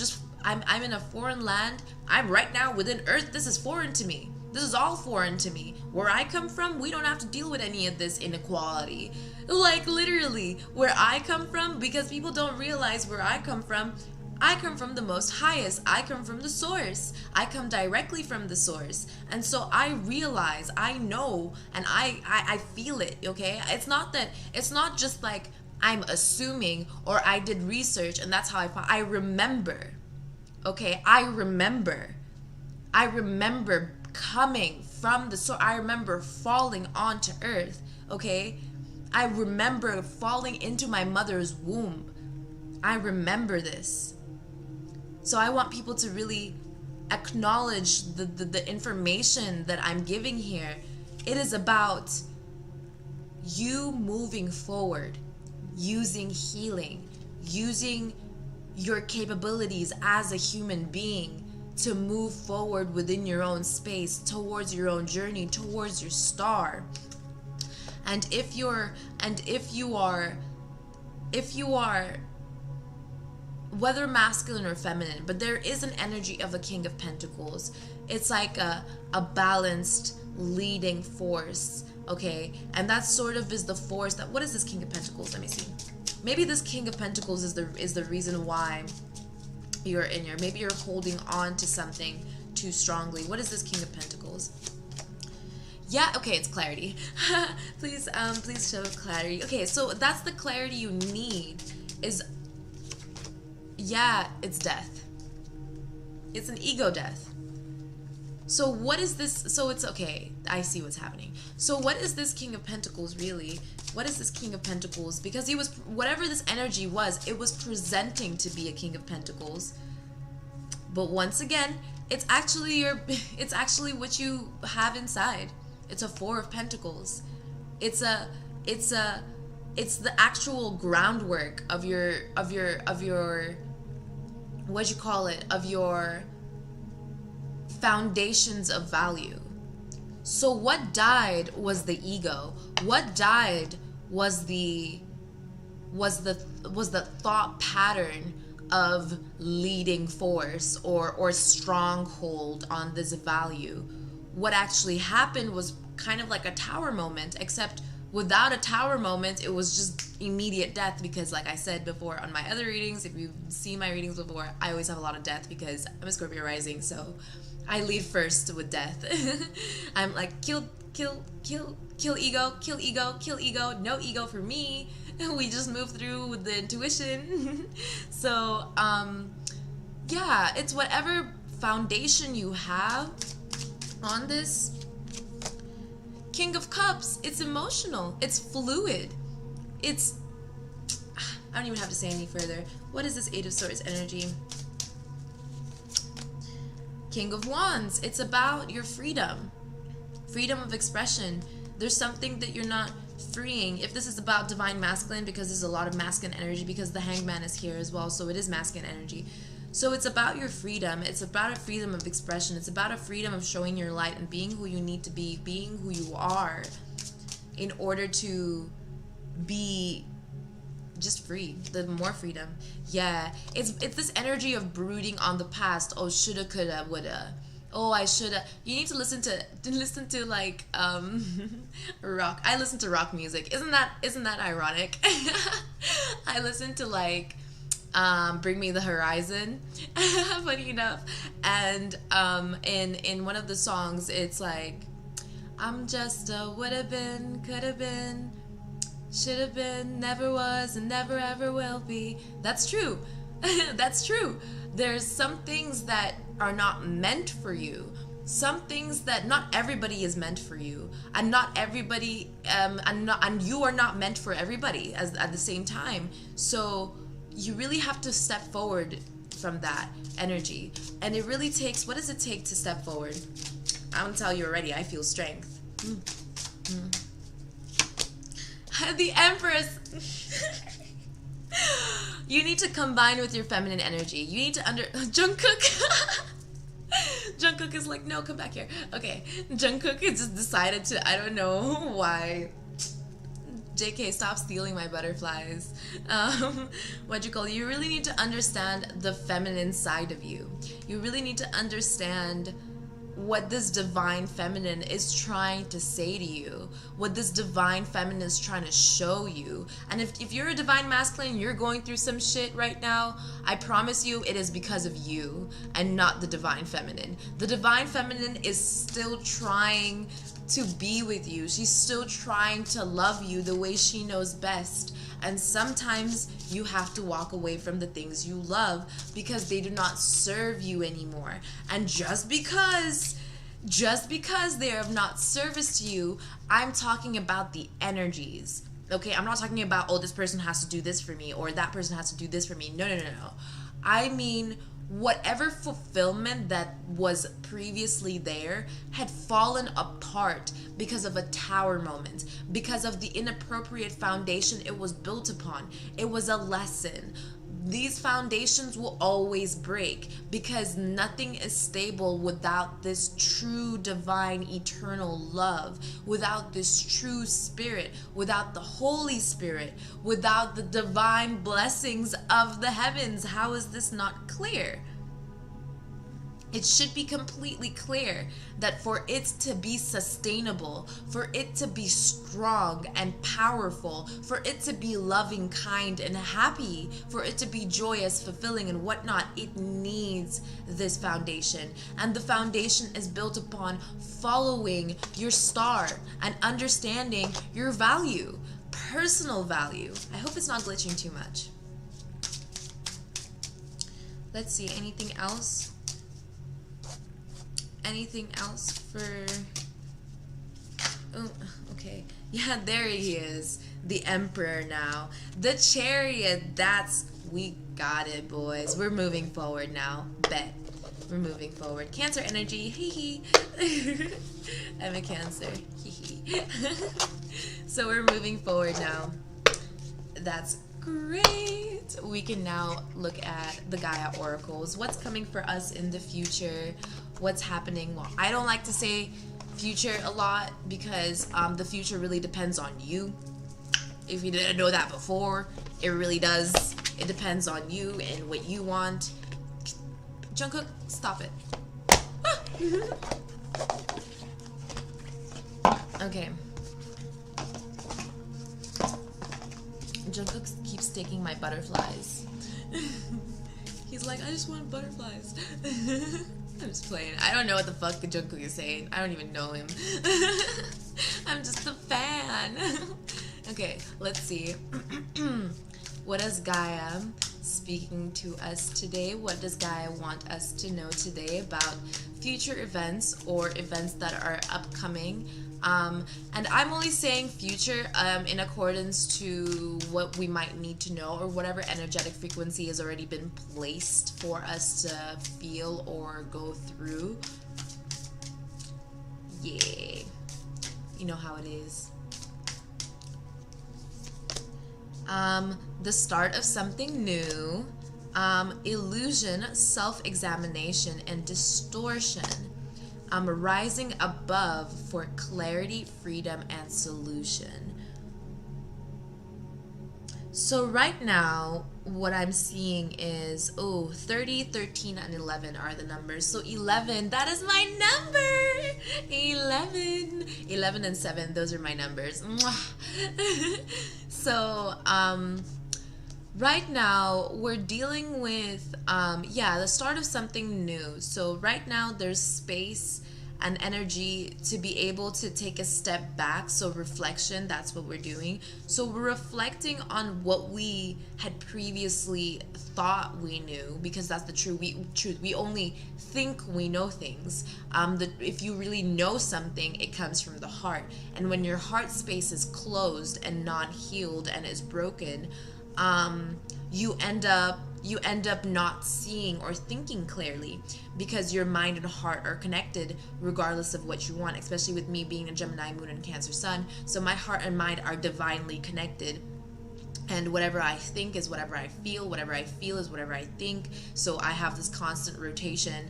I'm in a foreign land. I'm right now within Earth. This is foreign to me. This is all foreign to me. Where I come from, we don't have to deal with any of this inequality. Like literally, where I come from, because people don't realize where I come from the most highest. I come from the source. I come directly from the source. And so I realize, I know, and I feel it, okay? It's not just like I'm assuming or I did research and that's how I remember. Okay, I remember coming from the source. I remember falling onto earth, okay? I remember falling into my mother's womb. I remember this. So I want people to really acknowledge the information that I'm giving here. It is about you moving forward, using healing, using your capabilities as a human being to move forward within your own space, towards your own journey, towards your star. And if you are whether masculine or feminine, but there is an energy of a King of Pentacles. It's like a balanced leading force, okay? And that sort of is the force that, what is this King of Pentacles? Let me see. Maybe this King of Pentacles is the reason why you're in here. Maybe you're holding on to something too strongly. What is this King of Pentacles? Yeah, okay, it's clarity. Please show clarity. Okay, so that's the clarity you need is, yeah, it's death. It's an ego death. So what is this? So it's okay. I see what's happening. So what is this King of Pentacles really? What is this King of Pentacles? Because he was, whatever this energy was, it was presenting to be a King of Pentacles. But once again, it's actually what you have inside. It's a Four of Pentacles. It's the actual groundwork of your what'd you call it? Of your foundations of value. So what died was the ego. What died was the thought pattern of leading force or stronghold on this value. What actually happened was kind of like a tower moment, except without a tower moment, it was just immediate death, because like I said before on my other readings, if you've seen my readings before, I always have a lot of death because I'm a Scorpio rising, so I lead first with death. I'm like, kill ego, kill ego, no ego for me. We just move through with the intuition. So, yeah, it's whatever foundation you have on this King of Cups. It's emotional, it's fluid, it's, I don't even have to say any further. What is this Eight of Swords energy? King of Wands. It's about your freedom of expression. There's something that you're not freeing. If this is about divine masculine, because there's a lot of masculine energy, because the Hangman is here as well, so it is masculine energy. So it's about your freedom. It's about a freedom of expression. It's about a freedom of showing your light and being who you need to be, being who you are, in order to be just free. The more freedom. Yeah. It's this energy of brooding on the past. Oh, shoulda, coulda, woulda. Oh, I should. You need to listen to like rock. I listen to rock music. Isn't that ironic? I listen to like Bring Me the Horizon, funny enough, and in one of the songs, it's like, I'm just a would have been, could have been, should have been, never was, and never ever will be. That's true. That's true. There's some things that are not meant for you. Some things that not everybody is meant for you, and not everybody, and you are not meant for everybody at the same time. So you really have to step forward from that energy, and it really takes. What does it take to step forward? I'm gonna tell you already. I feel strength. The Empress. You need to combine with your feminine energy. You need to Jungkook. Jungkook is like, no, come back here. Okay, Jungkook has just decided to, I don't know why. JK, stop stealing my butterflies. What you call it? You really need to understand the feminine side of you. You really need to understand what this divine feminine is trying to say to you, what this divine feminine is trying to show you. And if you're a divine masculine and you're going through some shit right now, I promise you it is because of you and not the divine feminine. The divine feminine is still trying to be with you. She's still trying to love you the way she knows best. And sometimes you have to walk away from the things you love because they do not serve you anymore. And just because they are of not service to you, I'm talking about the energies. Okay, I'm not talking about, oh, this person has to do this for me or that person has to do this for me. No. I mean, whatever fulfillment that was previously there had fallen apart because of a tower moment, because of the inappropriate foundation it was built upon. It was a lesson. These foundations will always break because nothing is stable without this true divine eternal love, without this true spirit, without the Holy Spirit, without the divine blessings of the heavens. How is this not clear? It should be completely clear that for it to be sustainable, for it to be strong and powerful, for it to be loving, kind, and happy, for it to be joyous, fulfilling, and whatnot, it needs this foundation. And the foundation is built upon following your star and understanding your value, personal value. I hope it's not glitching too much. Let's see, anything else? Anything else for... Oh, okay. Yeah, there he is. The Emperor now. The Chariot. We got it, boys. We're moving forward now. Bet. We're moving forward. Cancer energy. Hee hee. I'm a Cancer. Hee hee. So we're moving forward now. That's great. We can now look at the Gaia oracles. What's coming for us in the future? What's happening? Well, I don't like to say future a lot because the future really depends on you. If you didn't know that before, it really does. It depends on you and what you want. Jungkook, stop it. Okay. Jungkook keeps taking my butterflies. He's like, I just want butterflies. I'm just playing. I don't know what the fuck the Jungkook is saying. I don't even know him. I'm just a fan. Okay, let's see. What is Gaia speaking to us today? What does Gaia want us to know today about future events or events that are upcoming? And I'm only saying future in accordance to what we might need to know or whatever energetic frequency has already been placed for us to feel or go through. Yeah. You know how it is. The start of something new, illusion, self-examination, and distortion. Rising above for clarity, freedom, and solution. So right now, what I'm seeing is, 30, 13, and 11 are the numbers. So 11, that is my number. 11 and 7, those are my numbers. So right now we're dealing with the start of something new. So right now there's space and energy to be able to take a step back. So reflection, that's what we're doing. So we're reflecting on what we had previously thought we knew, because that's the truth. We only think we know things. If you really know something, it comes from the heart. And when your heart space is closed and not healed and is broken, you end up not seeing or thinking clearly, because your mind and heart are connected regardless of what you want, especially with me being a Gemini moon and Cancer sun. So my heart and mind are divinely connected. And whatever I think is whatever I feel. Whatever I feel is whatever I think. So I have this constant rotation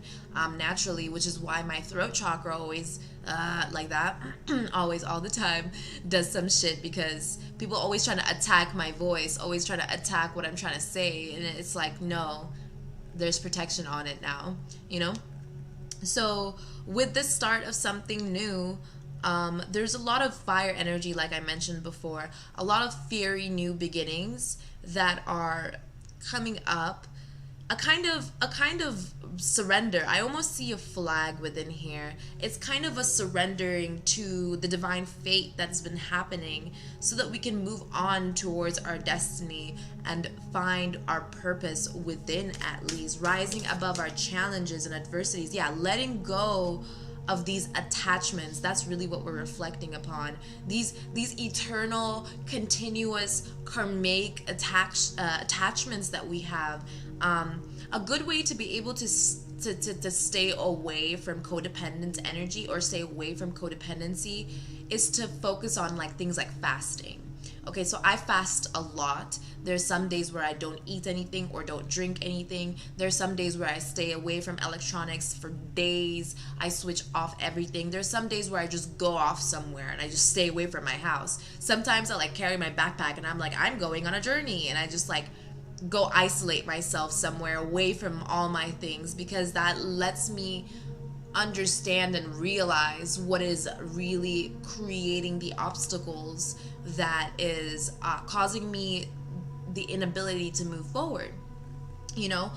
naturally, which is why my throat chakra always like that, always, all the time, does some shit, because people always trying to attack my voice, always trying to attack what I'm trying to say. And it's like, no, there's protection on it now, you know? So with the start of something new, there's a lot of fire energy, like I mentioned before, a lot of fiery new beginnings that are coming up, a kind of surrender. I almost see a flag within here. It's kind of a surrendering to the divine fate that's been happening, so that we can move on towards our destiny and find our purpose within, at least rising above our challenges and adversities. Letting go of these attachments. That's really what we're reflecting upon. These eternal, continuous, karmic attachments that we have. A good way to be able to stay away from codependent energy, or stay away from codependency, is to focus on like things like fasting. Okay, so I fast a lot. There's some days where I don't eat anything or don't drink anything. There's some days where I stay away from electronics for days. I switch off everything. There's some days where I just go off somewhere and I just stay away from my house. Sometimes I like carry my backpack and I'm like, I'm going on a journey, and I just like go isolate myself somewhere away from all my things, because that lets me understand and realize what is really creating the obstacles that is causing me the inability to move forward, you know.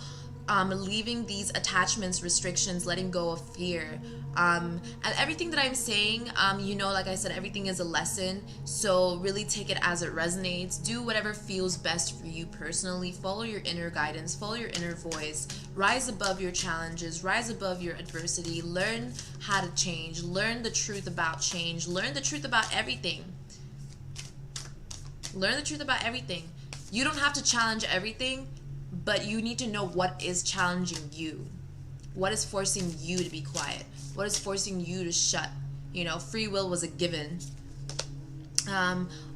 Leaving these attachments, restrictions, letting go of fear, and everything that I'm saying, like I said, everything is a lesson. So really take it as it resonates. Do whatever feels best for you personally. Follow your inner guidance, follow your inner voice. Rise above your challenges, rise above your adversity. Learn how to change. Learn the truth about change. Learn the truth about everything. Learn the truth about everything. You don't have to challenge everything, but you need to know what is challenging you. What is forcing you to be quiet? What is forcing you to shut? Free will was a given.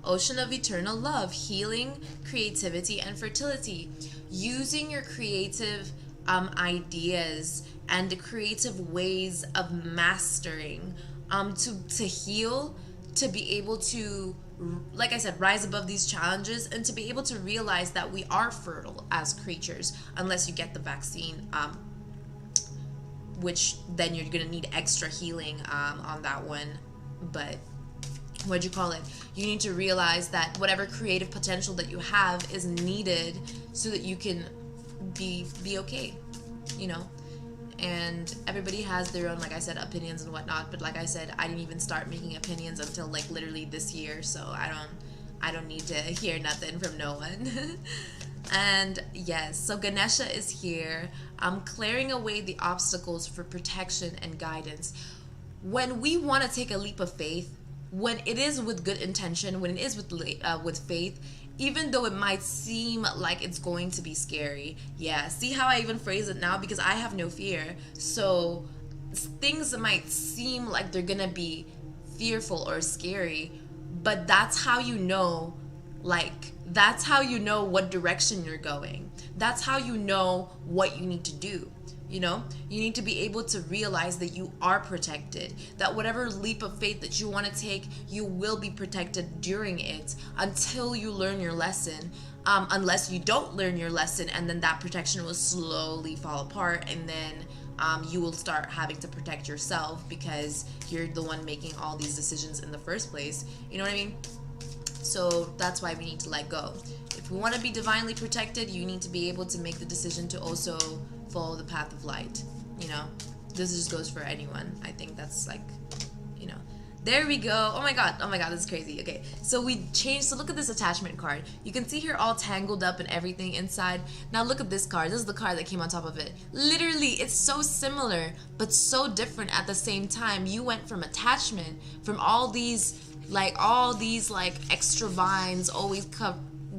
Ocean of eternal love, healing, creativity, and fertility. Using your creative ideas and creative ways of mastering to heal, to be able to, like I said, rise above these challenges, and to be able to realize that we are fertile as creatures, unless you get the vaccine, which then you're gonna need extra healing on that one. But you need to realize that whatever creative potential that you have is needed so that you can be okay, and everybody has their own, like I said, opinions and whatnot. But like I said, I didn't even start making opinions until like literally this year, so I don't need to hear nothing from no one. And yes, so Ganesha is here, clearing away the obstacles for protection and guidance. When we want to take a leap of faith, when it is with good intention, when it is with faith, even though it might seem like it's going to be scary. See how I even phrase it now? Because I have no fear. So things might seem like they're gonna be fearful or scary, but that's how you know, that's how you know what direction you're going. That's how you know what you need to do. You need to be able to realize that you are protected, that whatever leap of faith that you want to take, you will be protected during it until you learn your lesson. unless you don't learn your lesson, and then that protection will slowly fall apart, and then you will start having to protect yourself because you're the one making all these decisions in the first place. You know what I mean? So that's why we need to let go. If we want to be divinely protected, you need to be able to make the decision to also follow the path of light. You know, this just goes for anyone. I think that's like, you know, there we go. Oh my god, this is crazy. Okay, so we changed. So look at this attachment card. You can see here all tangled up and everything inside. Now look at this card. This is the card that came on top of it. Literally, it's so similar but so different at the same time. You went from attachment, from all these extra vines always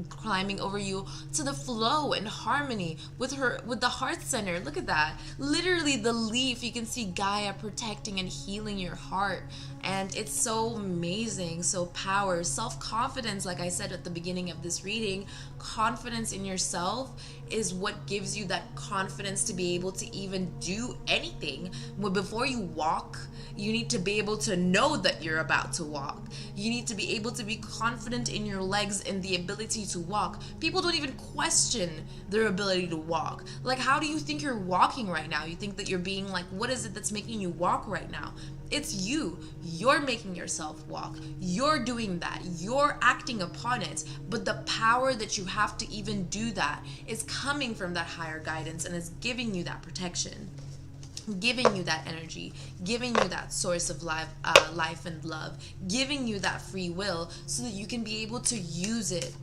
climbing over you, to the flow and harmony with the heart center. Look at that. Literally the leaf, you can see Gaia protecting and healing your heart, and it's so amazing. So power, self-confidence, like I said at the beginning of this reading, confidence in yourself is what gives you that confidence to be able to even do anything. Before you walk, you need to be able to know that you're about to walk. You need to be able to be confident in your legs and the ability to walk. People don't even question their ability to walk. Like, how do you think you're walking right now? You think that you're being like, what is it that's making you walk right now? It's you. You're making yourself walk. You're doing that. You're acting upon it. But the power that you have to even do that is coming from that higher guidance, and it's giving you that protection, giving you that energy, giving you that source of life and love, giving you that free will so that you can be able to use it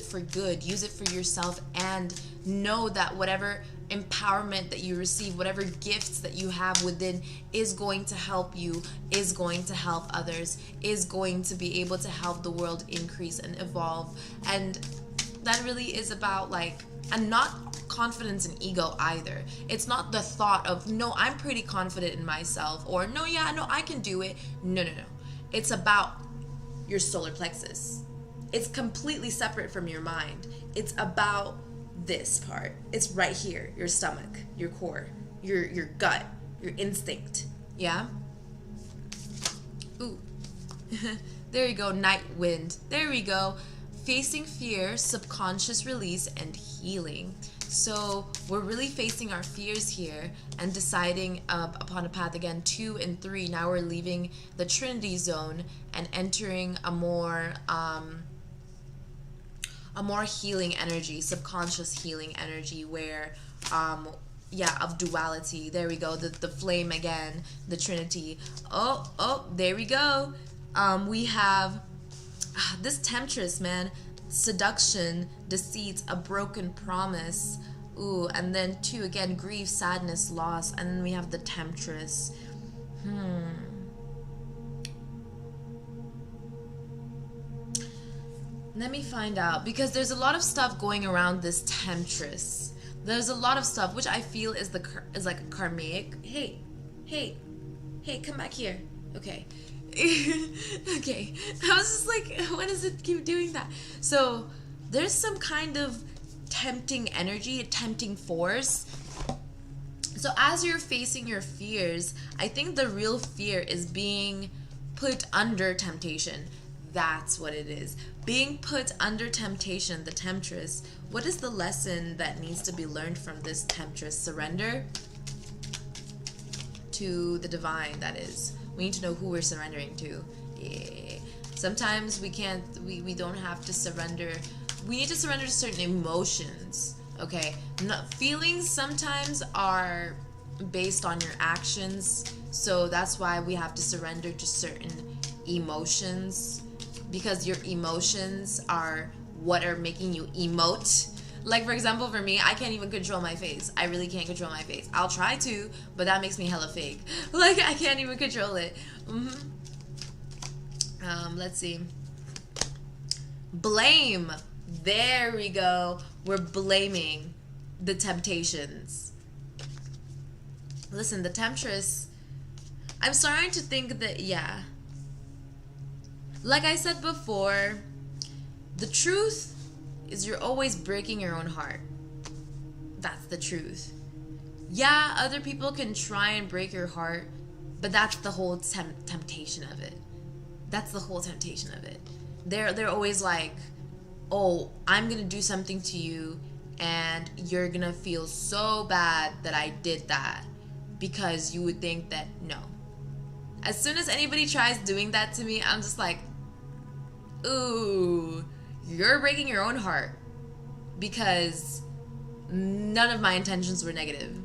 for good, use it for yourself, and know that whatever empowerment that you receive, whatever gifts that you have within is going to help you, is going to help others, is going to be able to help the world increase and evolve. And that really is about and not confidence and ego either. It's not the thought of, no, I'm pretty confident in myself, or no, I can do it. No. It's about your solar plexus. It's completely separate from your mind. It's about this part. It's right here, your stomach, your core, your gut, your instinct. Yeah? Ooh. There you go, night wind. There we go. Facing fear, subconscious release, and healing. So we're really facing our fears here and deciding upon a path again. 2 and 3. Now we're leaving the Trinity zone and entering a more healing energy, subconscious healing energy, where of duality. There we go. The flame again, the Trinity. Oh, there we go. We have this temptress, man. Seduction, deceit, a broken promise. Ooh, and then 2 again, grief, sadness, loss. And then we have the temptress. Let me find out, because there's a lot of stuff going around this temptress. There's a lot of stuff which I feel is like a karmic. Hey, come back here. Okay. Okay. I was just like, why does it keep doing that? So there's some kind of tempting energy, a tempting force. So as you're facing your fears, I think the real fear is being put under temptation. That's what it is. Being put under temptation, the temptress. What is the lesson that needs to be learned from this temptress? Surrender to the divine, that is. We need to know who we're surrendering to. Yeah. Sometimes we don't have to surrender. We need to surrender to certain emotions, okay? Feelings sometimes are based on your actions, so that's why we have to surrender to certain emotions, because your emotions are what are making you emote. Like, for example, for me, I can't even control my face. I really can't control my face. I'll try to, but that makes me hella fake. Like, I can't even control it. Let's see. Blame. There we go. We're blaming the temptations. Listen, the temptress, I'm starting to think that, yeah. Like I said before, the truth is you're always breaking your own heart. That's the truth. Yeah, other people can try and break your heart, but that's the whole temptation of it. That's the whole temptation of it. They're always like, oh, I'm gonna do something to you and you're gonna feel so bad that I did that, because you would think that no. As soon as anybody tries doing that to me, I'm just like, ooh, you're breaking your own heart, because none of my intentions were negative.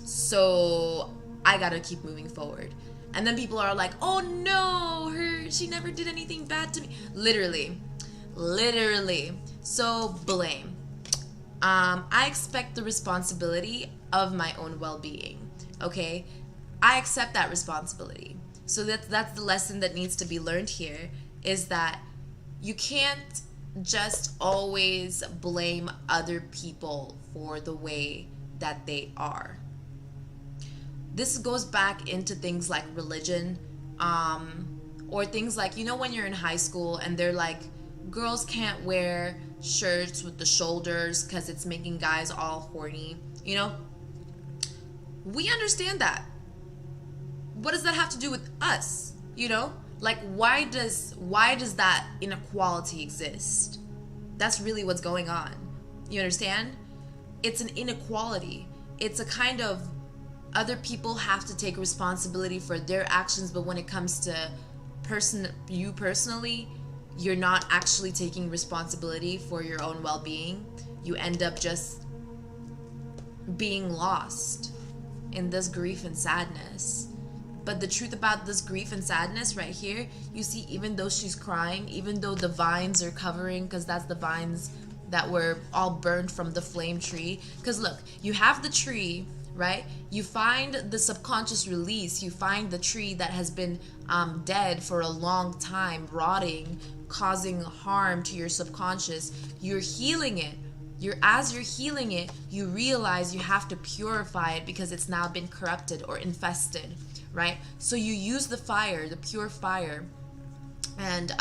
So I gotta keep moving forward. And then people are like, oh no, she never did anything bad to me. Literally. So blame. I expect the responsibility of my own well-being. Okay, I accept that responsibility. So that's the lesson that needs to be learned here, is that you can't just always blame other people for the way that they are. This goes back into things like religion, or things like, you know, when you're in high school and they're like, girls can't wear shirts with the shoulders because it's making guys all horny. You know, we understand that. What does that have to do with us? You know, like, why does that inequality exist? That's really what's going on. You understand? It's an inequality. It's a kind of, other people have to take responsibility for their actions, but when it comes to you personally, you're not actually taking responsibility for your own well-being. You end up just being lost in this grief and sadness. But the truth about this grief and sadness right here, you see, even though she's crying, even though the vines are covering, because that's the vines that were all burned from the flame tree. Because look, you have the tree, right? You find the subconscious release. You find the tree that has been dead for a long time, rotting, causing harm to your subconscious. You're healing it. As you're healing it, you realize you have to purify it because it's now been corrupted or infested, right? So you use the fire, the pure fire, and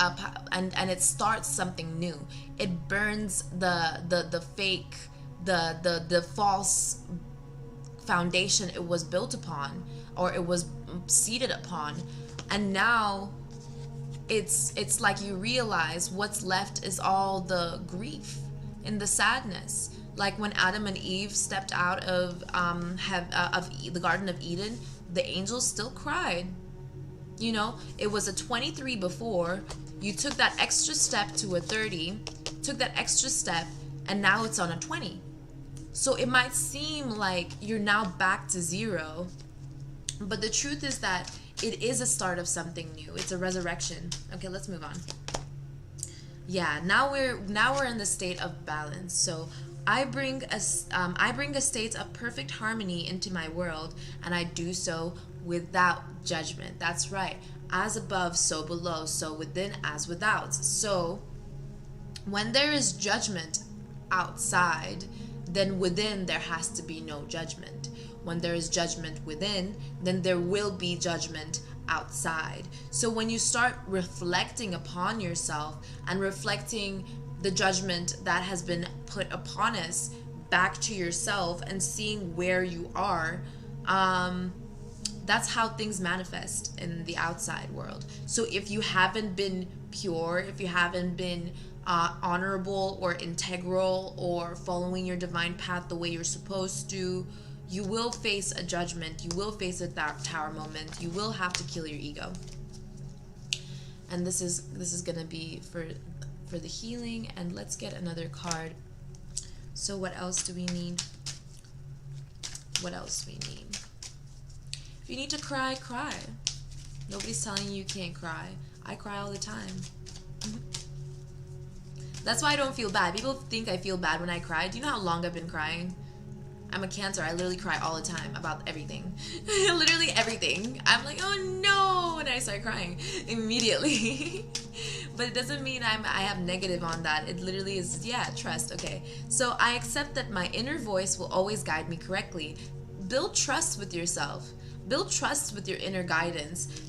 it starts something new. It burns the fake, the false foundation it was built upon, or it was seated upon. And now it's like you realize what's left is all the grief and the sadness. Like when Adam and Eve stepped out of the Garden of Eden, the angels still cried. You know, it was a 23 before. You took that extra step to a 30, took that extra step, and now it's on a 20. So it might seem like you're now back to zero, but the truth is that it is a start of something new. It's a resurrection. Okay, let's move on. Yeah, now we're in the state of balance. So I bring a state of perfect harmony into my world, and I do so without judgment. That's right. As above, so below, so within, as without. So when there is judgment outside, then within there has to be no judgment. When there is judgment within, then there will be judgment outside. So when you start reflecting upon yourself and reflecting the judgment that has been put upon us back to yourself and seeing where you are, that's how things manifest in the outside world. So if you haven't been pure, if you haven't been honorable or integral or following your divine path the way you're supposed to, you will face a judgment. You will face a tower moment. You will have to kill your ego. And this is gonna be for the healing. And let's get another card. So what else do we need? What else do we need? If you need to cry, cry. Nobody's telling you can't cry. I cry all the time. That's why I don't feel bad. People think I feel bad when I cry. Do you know how long I've been crying? I'm a Cancer. I literally cry all the time about everything. Literally everything. I'm like, oh no, and I start crying immediately. But it doesn't mean I have negative on that. It literally is, yeah, trust. Okay. So I accept that my inner voice will always guide me correctly. Build trust with yourself. Build trust with your inner guidance.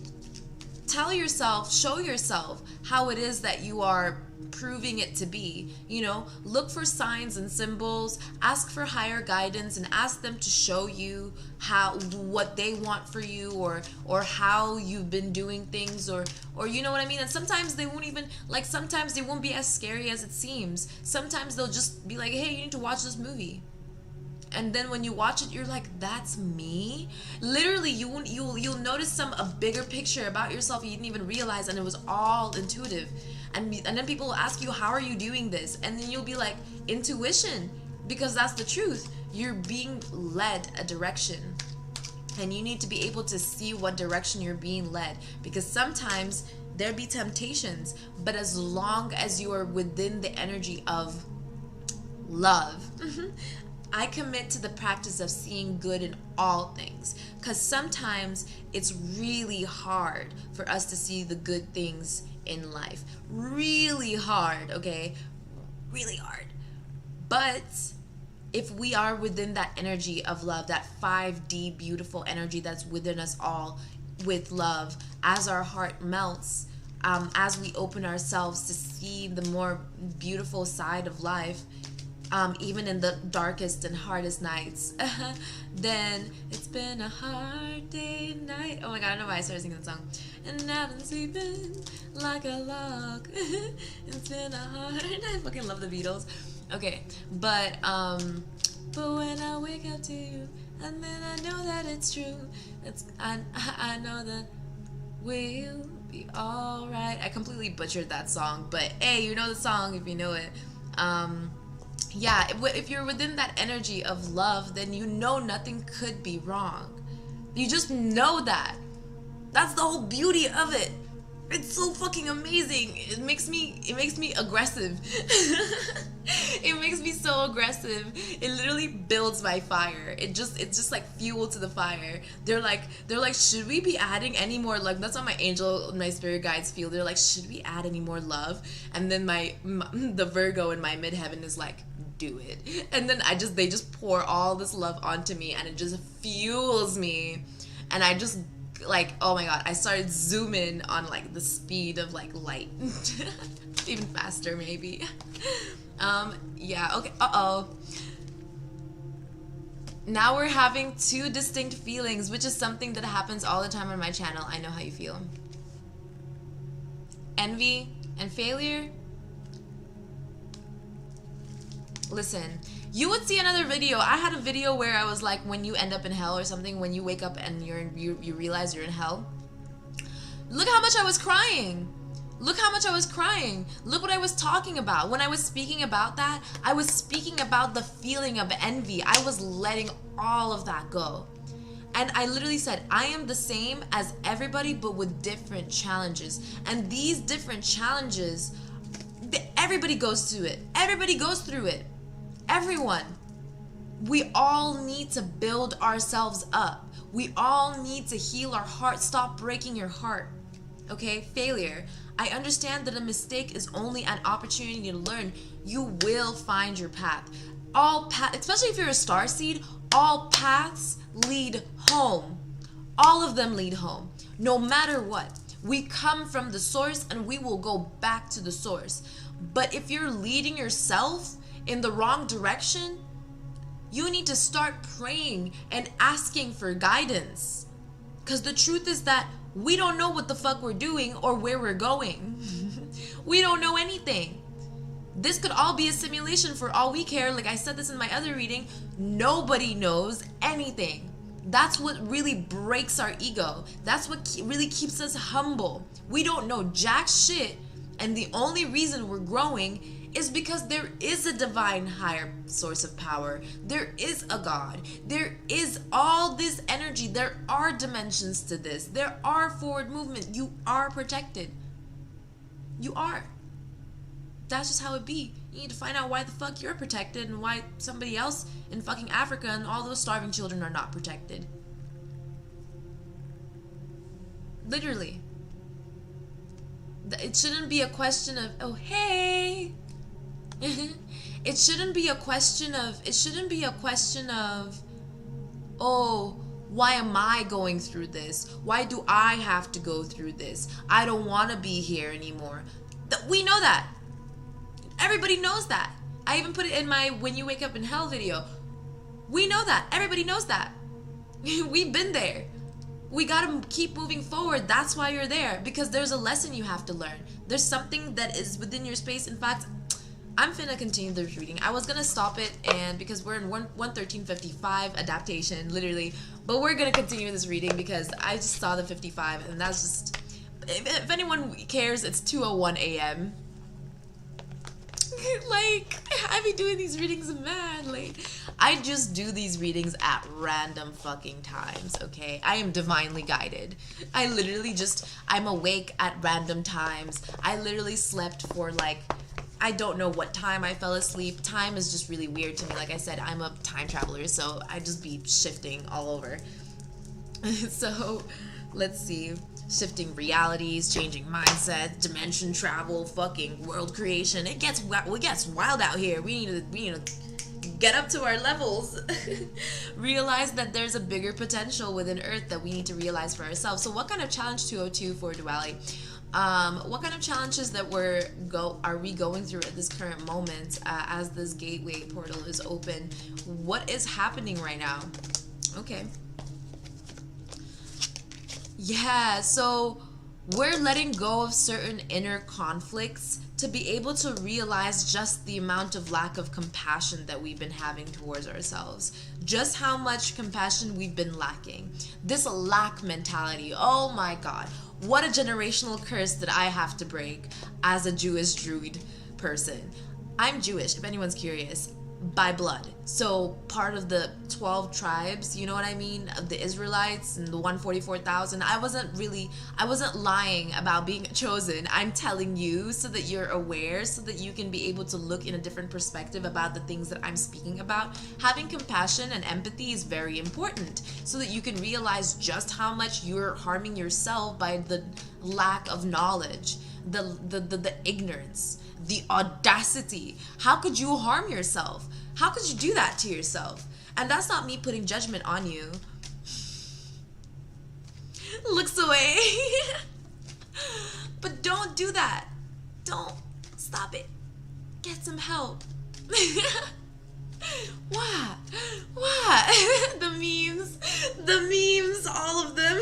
tell yourself, show yourself how it is that you are proving it to be. You know, look for signs and symbols, ask for higher guidance, and ask them to show you how, what they want for you, or how you've been doing things, or you know what I mean. And sometimes they won't even, like, sometimes they won't be as scary as it seems. Sometimes they'll just be like, hey, you need to watch this movie. And then when you watch it, you're like, that's me. Literally, you'll notice a bigger picture about yourself you didn't even realize, and it was all intuitive. And then people will ask you, how are you doing this? And then you'll be like, intuition, because that's the truth. You're being led a direction, and you need to be able to see what direction you're being led, because sometimes there be temptations, but as long as you are within the energy of love, I commit to the practice of seeing good in all things, because sometimes it's really hard for us to see the good things in life. Really hard, okay? Really hard. But if we are within that energy of love, that 5D beautiful energy that's within us all with love, as our heart melts, as we open ourselves to see the more beautiful side of life, even in the darkest and hardest nights, then it's been a hard day and night. Oh my god, I don't know why I started singing that song. And I've been sleeping like a log. It's been a hard night. I fucking love the Beatles. Okay, but when I wake up to you, and then I know that it's true. I know that we'll be alright. I completely butchered that song, but hey, you know the song if you know it. Yeah, if you're within that energy of love, then you know nothing could be wrong. You just know that. That's the whole beauty of it. It's so fucking amazing. It makes me aggressive. It makes me so aggressive. It literally builds my fire. It's just like fuel to the fire. They're like, should we be adding any more love? That's how my spirit guides feel. They're like, should we add any more love? And then the Virgo in my midheaven is like, do it. And then they just pour all this love onto me, and it just fuels me. And I just, like, oh my god, I started zooming on like the speed of like light. Even faster maybe. Yeah, okay, now we're having two distinct feelings, which is something that happens all the time on my channel. I know how you feel. Envy and failure. Listen, you would see another video. I had a video where I was like, when you end up in hell or something, when you wake up and you realize you're in hell. Look how much I was crying. Look how much I was crying. Look what I was talking about. When I was speaking about that, I was speaking about the feeling of envy. I was letting all of that go. And I literally said, I am the same as everybody, but with different challenges. And these different challenges, everybody goes through it. Everybody goes through it. Everyone. We all need to build ourselves up. We all need to heal our heart. Stop breaking your heart. Okay? Failure. I understand that a mistake is only an opportunity to learn. You will find your path. All paths, especially if you're a star seed, all paths lead home. All of them lead home. No matter what. We come from the source and we will go back to the source. But if you're leading yourself in the wrong direction, you need to start praying and asking for guidance. Because the truth is that we don't know what the fuck we're doing or where we're going. We don't know anything. This could all be a simulation for all we care. Like I said this in my other reading, nobody knows anything. That's what really breaks our ego. That's what really keeps us humble. We don't know jack shit, and the only reason we're growing is because there is a divine higher source of power. There is a God. There is all this energy. There are dimensions to this. There are forward movement. You are protected. You are. That's just how it be. You need to find out why the fuck you're protected and why somebody else in fucking Africa and all those starving children are not protected. Literally. It shouldn't be a question of, oh, hey. It shouldn't be a question of, oh, Why am I going through this? Why do I have to go through this? I don't want to be here anymore. We know that. Everybody knows that. I even put it in my When You Wake Up in Hell video. We know that. Everybody knows that. We've been there. We gotta keep moving forward. That's why you're there, because there's a lesson you have to learn. There's something that is within your space. In fact, I'm finna continue this reading. I was gonna stop it, and because we're in 11355 adaptation, literally, but we're gonna continue this reading because I just saw the 55, and that's just, if anyone cares, it's 2:01 a.m. Like, I be doing these readings mad late. I just do these readings at random fucking times, okay? I am divinely guided. I literally just, I'm awake at random times. I literally slept for like, I don't know what time I fell asleep. Time is just really weird to me. Like I said, I'm a time traveler, so I just be shifting all over. So, let's see. Shifting realities, changing mindsets, dimension travel, fucking world creation. It gets wild out here. We need to get up to our levels. Realize that there's a bigger potential within Earth that we need to realize for ourselves. So what kind of challenge 202 for duality? What kind of challenges that are we going through at this current moment as this gateway portal is open? What is happening right now? Okay. Yeah, so we're letting go of certain inner conflicts to be able to realize just the amount of lack of compassion that we've been having towards ourselves. Just how much compassion we've been lacking. This lack mentality, oh my God. What a generational curse that I have to break as a Jewish Druid person. I'm Jewish, if anyone's curious, by blood. So part of the 12 tribes, you know what I mean, of the Israelites and the 144,000. I wasn't lying about being chosen. I'm telling you so that you're aware, so that you can be able to look in a different perspective about the things that I'm speaking about. Having compassion and empathy is very important so that you can realize just how much you're harming yourself by the lack of knowledge, the ignorance, the audacity. How could you harm yourself? How could you do that to yourself? And that's not me putting judgment on you. Looks away. But don't do that. Don't. Stop it. Get some help. What? What? The memes, all of them.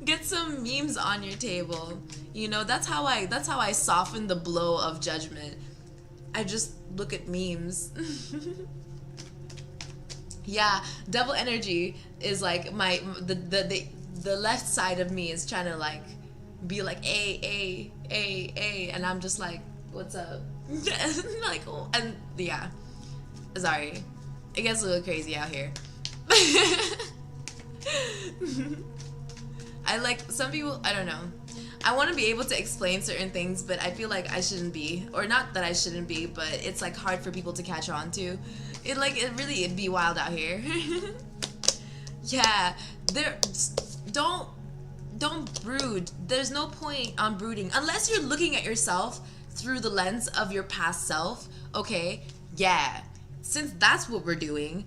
Get some memes on your table. You know, that's how I soften the blow of judgment. I just look at memes. Yeah, devil energy is like the left side of me is trying to like be like a, and I'm just like, what's up? Like, oh, and yeah, sorry, it gets a little crazy out here. I like some people, I don't know. I want to be able to explain certain things, but I feel like I shouldn't be, or not that I shouldn't be, but it's like hard for people to catch on to. It'd be wild out here. Yeah, don't brood. There's no point on brooding unless you're looking at yourself through the lens of your past self. Okay, yeah, since that's what we're doing.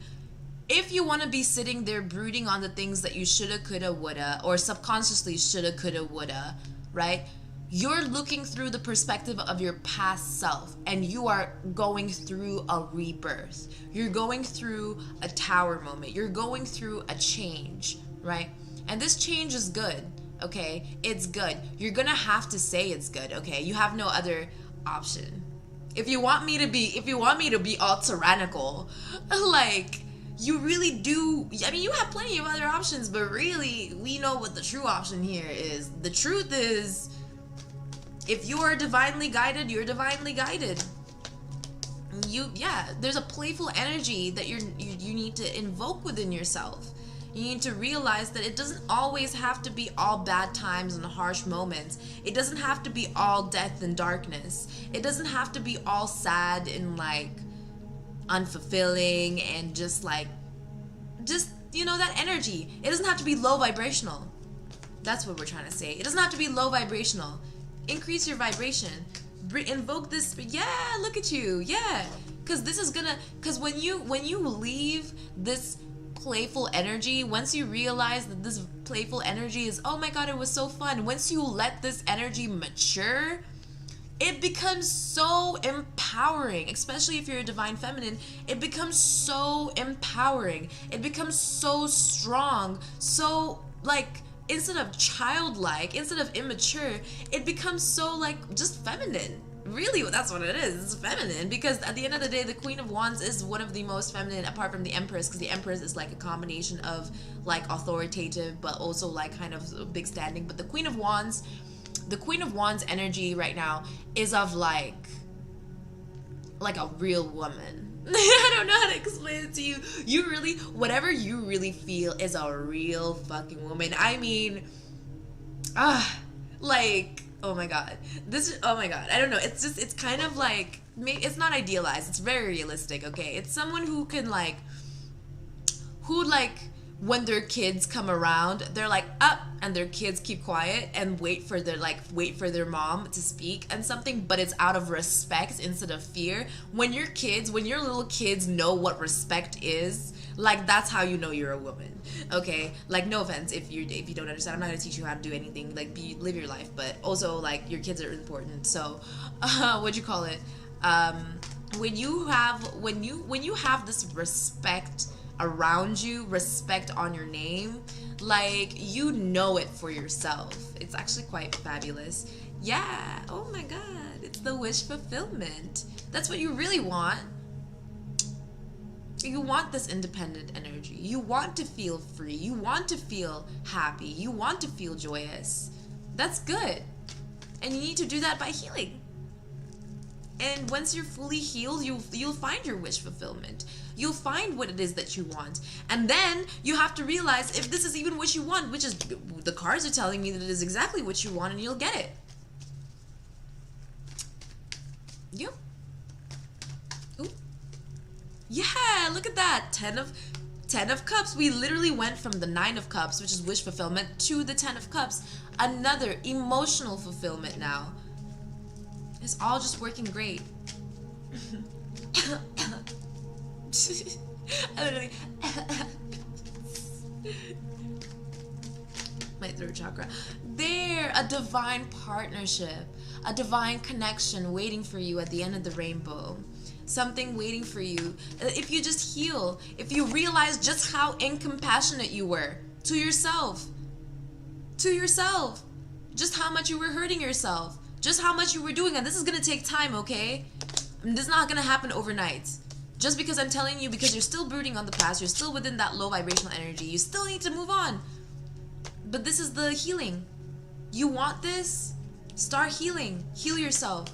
If you want to be sitting there brooding on the things that you shoulda, coulda, woulda, or subconsciously shoulda, coulda, woulda, right? You're looking through the perspective of your past self, and you are going through a rebirth. You're going through a tower moment. You're going through a change, right? And this change is good, okay? It's good. You're gonna have to say it's good, okay? You have no other option. If you want me to be all tyrannical, like, you really do. I mean, you have plenty of other options, but really, we know what the true option here is. The truth is, if you are divinely guided, you're divinely guided. There's a playful energy that you need to invoke within yourself. You need to realize that it doesn't always have to be all bad times and harsh moments. It doesn't have to be all death and darkness. It doesn't have to be all sad and like unfulfilling and just you know, that energy. It doesn't have to be low vibrational. That's what we're trying to say. It doesn't have to be low vibrational. Increase your vibration. Invoke this. Yeah, look at you. Yeah, because this is gonna. Because when you leave this playful energy, once you realize that this playful energy is, oh my god, it was so fun, once you let this energy mature, it becomes so empowering. Especially if you're a divine feminine, it becomes so empowering. It becomes so strong. So, like, instead of childlike, instead of immature, it becomes so, like, just feminine. Really, that's what it is. It's feminine, because at the end of the day, the Queen of Wands is one of the most feminine, apart from the Empress, because the Empress is like a combination of like authoritative but also like kind of big standing. But the Queen of Wands energy right now is of like a real woman. I don't know how to explain it to you. You really, whatever you really feel is a real fucking woman. I mean, like, oh my god, oh my god, I don't know, it's kind of like, maybe it's not idealized, it's very realistic, okay? It's someone who can like, when their kids come around, they're like up, and their kids keep quiet and wait for their mom to speak and something, but it's out of respect instead of fear. When your little kids know what respect is, like, that's how you know you're a woman, okay? Like, no offense if you don't understand, I'm not gonna teach you how to do anything, like, live your life, but also, like, your kids are important. So what'd you call it, when you have this respect around you, respect on your name, like, you know it for yourself. It's actually quite fabulous. Yeah, oh my god, it's the wish fulfillment. That's what you really want. You want this independent energy. You want to feel free. You want to feel happy. You want to feel joyous. That's good. And you need to do that by healing. And once you're fully healed, you'll find your wish fulfillment. You'll find what it is that you want. And then you have to realize if this is even what you want, which is, the cards are telling me that it is exactly what you want, and you'll get it. Yep. Ooh. Yeah, look at that. 10 of Cups. We literally went from the 9 of Cups, which is wish fulfillment, to the 10 of Cups. Another emotional fulfillment now. It's all just working great. I literally my throat chakra. There, a divine partnership, a divine connection waiting for you at the end of the rainbow. Something waiting for you. If you just heal, if you realize just how incompassionate you were to yourself, just how much you were hurting yourself, just how much you were doing, and this is gonna take time, okay? This is not gonna happen overnight. Just because I'm telling you, because you're still brooding on the past, you're still within that low vibrational energy, you still need to move on. But this is the healing. You want this? Start healing. Heal yourself.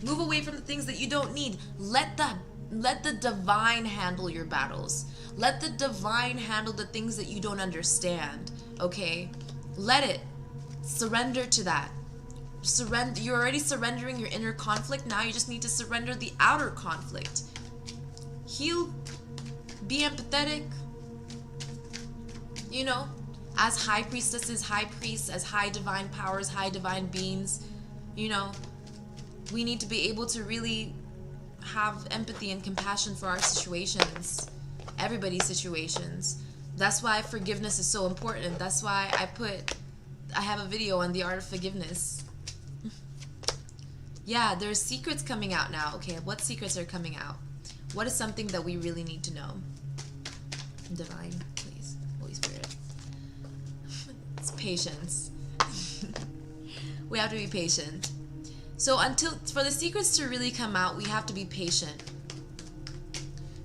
Move away from the things that you don't need. Let the divine handle your battles. Let the divine handle the things that you don't understand, okay? Let it. Surrender to that. Surrender. You're already surrendering your inner conflict. Now you just need to surrender the outer conflict. Heal. Be empathetic. You know, as high priestesses, high priests, as high divine powers, high divine beings, you know, we need to be able to really have empathy and compassion for our situations, everybody's situations. That's why forgiveness is so important. That's why I have a video on the art of forgiveness. Yeah, there's secrets coming out now. Okay, what secrets are coming out? What is something that we really need to know? Divine, please, Holy Spirit. It's patience. We have to be patient. So for the secrets to really come out, we have to be patient.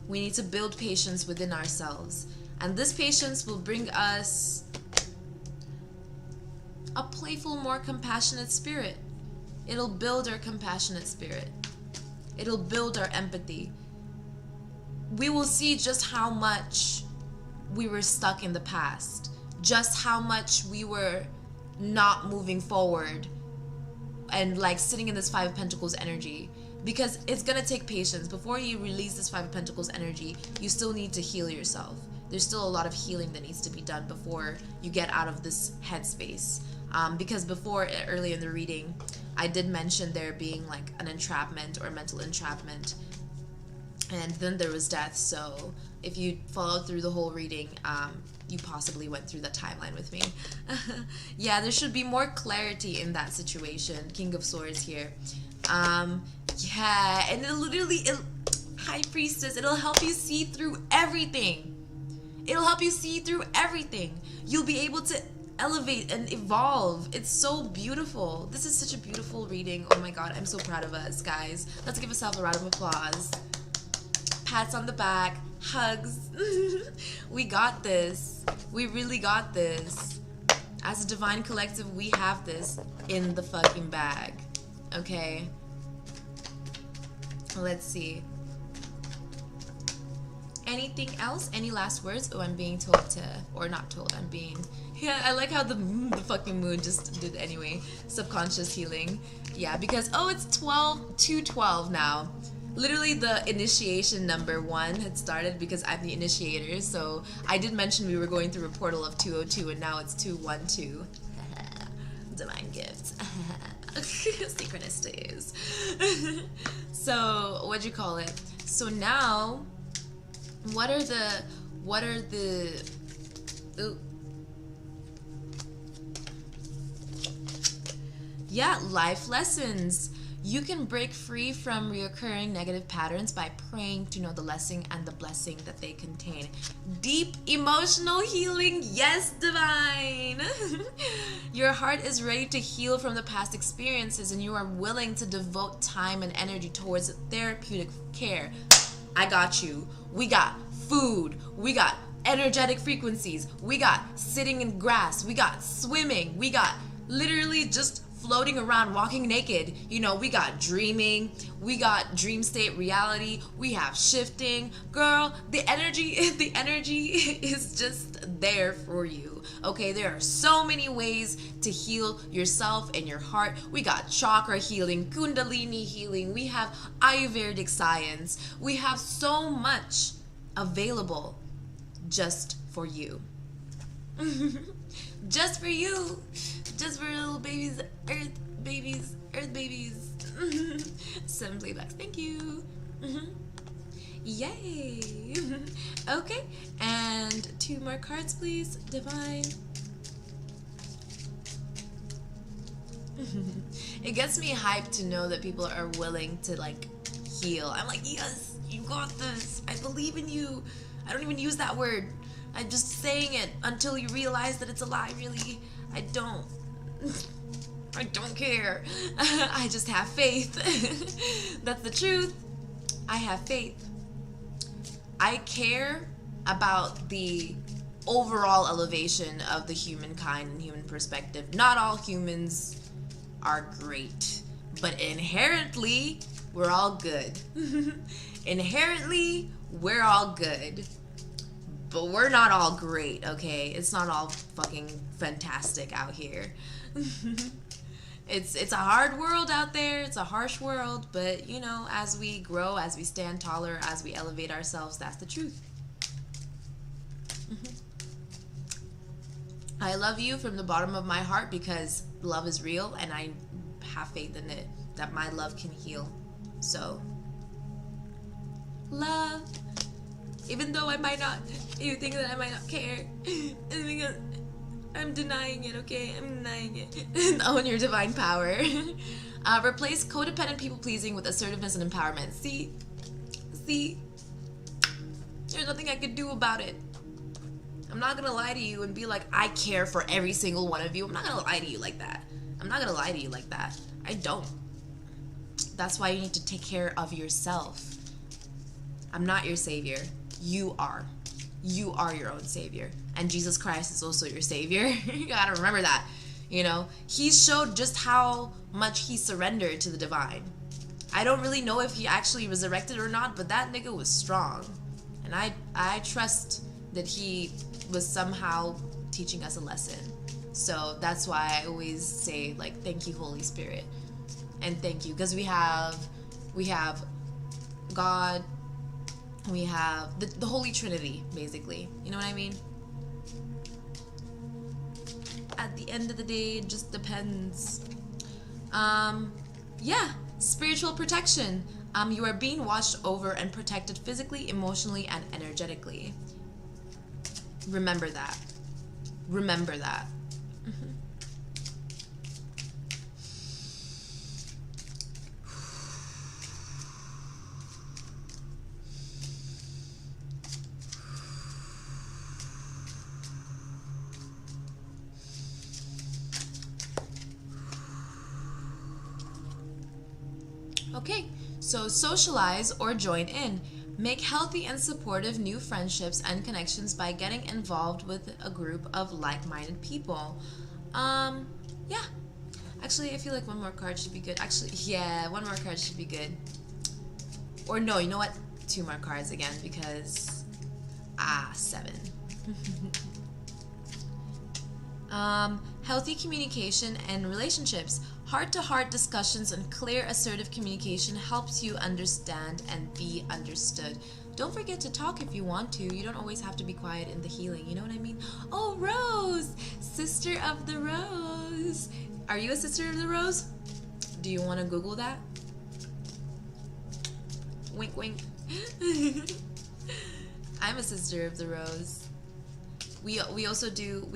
We need to build patience within ourselves. And this patience will bring us a playful, more compassionate spirit. It'll build our compassionate spirit. It'll build our empathy. We will see just how much we were stuck in the past. Just how much we were not moving forward and like sitting in this Five of Pentacles energy, because it's gonna take patience. Before you release this Five of Pentacles energy, you still need to heal yourself. There's still a lot of healing that needs to be done before you get out of this headspace. Because before, earlier in the reading, I did mention there being like an entrapment or mental entrapment, and then there was death. So if you followed through the whole reading, you possibly went through that timeline with me. Yeah, there should be more clarity in that situation. King of Swords here. Yeah, and High Priestess, it'll help you see through everything. It'll help you see through everything. You'll be able to elevate and evolve. It's so beautiful. This is such a beautiful reading. Oh my god, I'm so proud of us, guys. Let's give ourselves a round of applause. Pats on the back, hugs. We got this. We really got this. As a divine collective, we have this in the fucking bag. Okay? Let's see. Anything else? Any last words? Oh, I'm being told to, or not told, I'm being, yeah, I like how the fucking moon just did anyway. Subconscious healing. Yeah, because, oh, it's 2:12 now. Literally the initiation number 1 had started because I'm the initiator, so I did mention we were going through a portal of 202 and now it's 212. Divine gifts. Synchronicities. So, what'd you call it? So now, what are the ooh. Yeah, life lessons. You can break free from reoccurring negative patterns by praying to know the lesson and the blessing that they contain. Deep emotional healing. Yes, divine. Your heart is ready to heal from the past experiences and you are willing to devote time and energy towards therapeutic care. I got you. We got food. We got energetic frequencies. We got sitting in grass. We got swimming. We got literally just floating around, walking naked. You know, we got dreaming, we got dream state reality, we have shifting. Girl, the energy is just there for you. Okay, there are so many ways to heal yourself and your heart. We got chakra healing, kundalini healing, we have Ayurvedic science. We have so much available just for you. Just for you. Just for little babies, earth babies. 7 playbacks, thank you. Yay. Okay, and 2 more cards, please, divine. It gets me hyped to know that people are willing to like heal. I'm like, yes, you got this. I believe in you. I don't even use that word. I'm just saying it until you realize that it's a lie, really. I don't care. I just have faith. That's the truth. I have faith. I care about the overall elevation of the humankind and human perspective. Not all humans are great, but inherently, we're all good. Inherently, we're all good. But we're not all great, okay? It's not all fucking fantastic out here. It's a hard world out there. It's a harsh world, but you know, as we grow, as we stand taller, as we elevate ourselves, that's the truth. I love you from the bottom of my heart because love is real and I have faith in it, that my love can heal. So, love. Even though I might not, you think that I might not care. Because I'm denying it, okay? I'm denying it. Own your divine power. Replace codependent people-pleasing with assertiveness and empowerment. See? There's nothing I could do about it. I'm not gonna lie to you and be like, I care for every single one of you. I'm not gonna lie to you like that. I don't. That's why you need to take care of yourself. I'm not your savior. You are. You are your own savior. And Jesus Christ is also your savior. You gotta remember that. You know, he showed just how much he surrendered to the divine. I don't really know if he actually resurrected or not, but that nigga was strong. And I trust that he was somehow teaching us a lesson. So that's why I always say, like, thank you, Holy Spirit. And thank you, because we have God, we have the Holy Trinity, basically. You know what I mean? At the end of the day, it just depends. Yeah, spiritual protection. You are being watched over and protected physically, emotionally, and energetically. Remember that. Remember that. Okay, so socialize or join in. Make healthy and supportive new friendships and connections by getting involved with a group of like-minded people. Yeah. Actually, I feel like one more card should be good. Actually, yeah, one more card should be good. Or no, you know what? 2 more cards again because 7. Healthy communication and relationships. Heart-to-heart discussions and clear, assertive communication helps you understand and be understood. Don't forget to talk if you want to. You don't always have to be quiet in the healing. You know what I mean? Oh, Rose! Sister of the Rose. Are you a Sister of the Rose? Do you want to Google that? Wink, wink. I'm a Sister of the Rose. We also do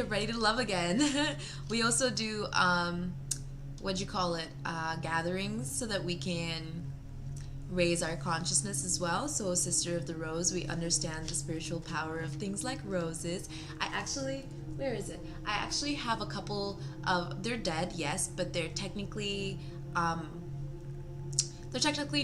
Ready to Love Again. We also do what'd you call it, gatherings so that we can raise our consciousness as well. So Sister of the Rose, we understand the spiritual power of things like roses. Where is it? I actually have a couple of, they're dead, yes, but they're technically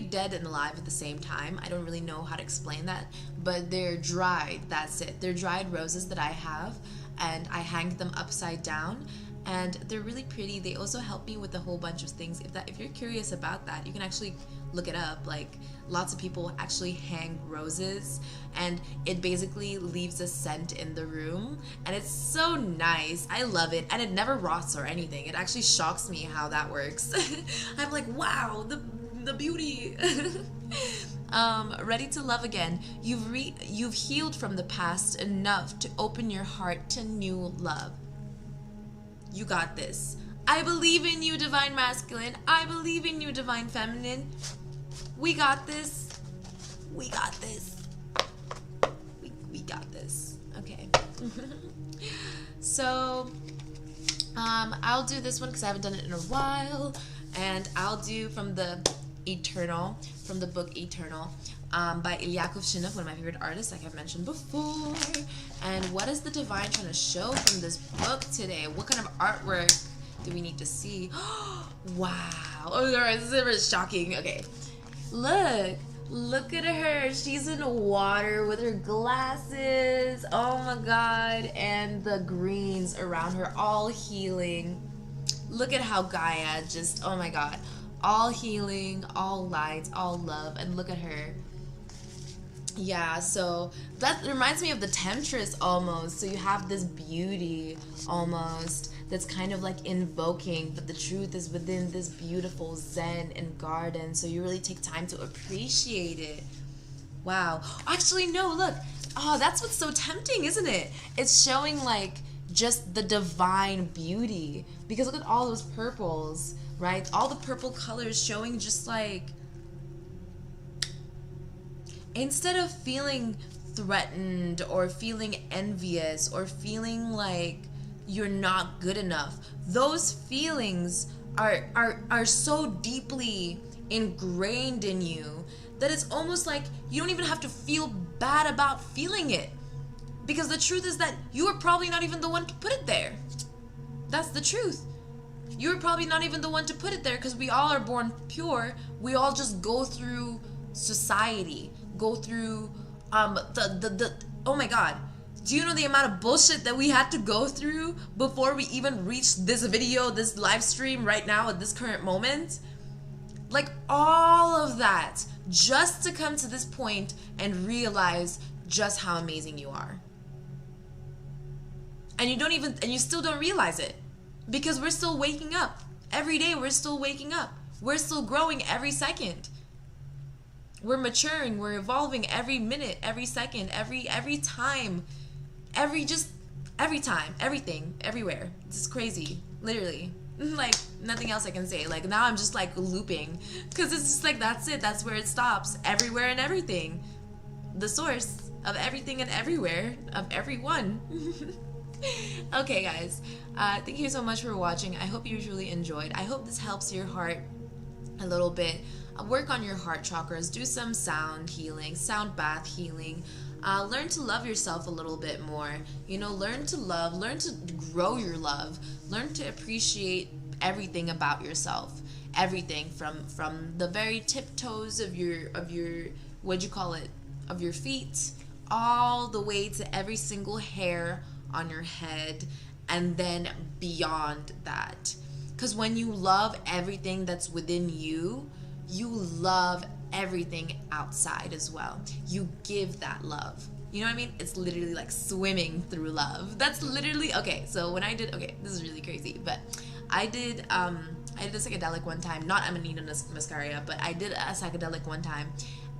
dead and alive at the same time. I don't really know how to explain that, but they're dried, that's it. They're dried roses that I have, and I hang them upside down, and they're really pretty. They also help me with a whole bunch of things. If you're curious about that, you can actually look it up. Like, lots of people actually hang roses, and it basically leaves a scent in the room, and it's so nice. I love it, and it never rots or anything. It actually shocks me how that works. I'm like, wow, the beauty. Ready to love again. You've healed from the past enough to open your heart to new love. You got this. I believe in you, divine masculine. I believe in you, divine feminine. We got this. We got this. We got this. Okay. So I'll do this one because I haven't done it in a while, and I'll do from the book Eternal, by Ilyakov Shinov, one of my favorite artists, like I've mentioned before. And what is the divine trying to show from this book today? What kind of artwork do we need to see? Wow. Oh, this is shocking. Okay. Look at her. She's in water with her glasses. Oh my God. And the greens around her, all healing. Look at how Gaia just, oh my God. All healing, all light, all love, and look at her. Yeah, so that reminds me of the Temptress almost. So you have this beauty almost that's kind of like invoking, but the truth is within this beautiful zen and garden. So you really take time to appreciate it. Wow. Actually, no, look. Oh, that's what's so tempting, isn't it? It's showing like just the divine beauty. Because look at all those purples. Right? All the purple colors showing just like, instead of feeling threatened or feeling envious or feeling like you're not good enough, those feelings are so deeply ingrained in you that it's almost like you don't even have to feel bad about feeling it. Because the truth is that you are probably not even the one to put it there. That's the truth. You're probably not even the one to put it there, because we all are born pure. We all just go through society, go through oh my God. Do you know the amount of bullshit that we had to go through before we even reached this video, this live stream right now at this current moment? Like all of that just to come to this point and realize just how amazing you are. And you still don't realize it. Because we're still waking up. Every day we're still waking up. We're still growing every second. We're maturing, we're evolving every minute, every second, every time. Every time, everything, everywhere. It's crazy, literally. Like, nothing else I can say. Like, now I'm just like looping, because it's just like, that's it. That's where it stops. Everywhere and everything. The source of everything and everywhere, of everyone. Okay, guys. Thank you so much for watching. I hope you really enjoyed. I hope this helps your heart a little bit. Work on your heart chakras. Do some sound healing, sound bath healing. Learn to love yourself a little bit more. You know, learn to love, learn to grow your love, learn to appreciate everything about yourself. Everything from the very tiptoes of your what'd you call it? Of your feet, all the way to every single hair on your head, and then beyond that. Because when you love everything that's within you, you love everything outside as well. You give that love. You know what I mean? It's literally like swimming through love. That's literally, okay, so when I did, okay, this is really crazy, but I did a psychedelic one time, not Amanita muscaria, but I did a psychedelic one time,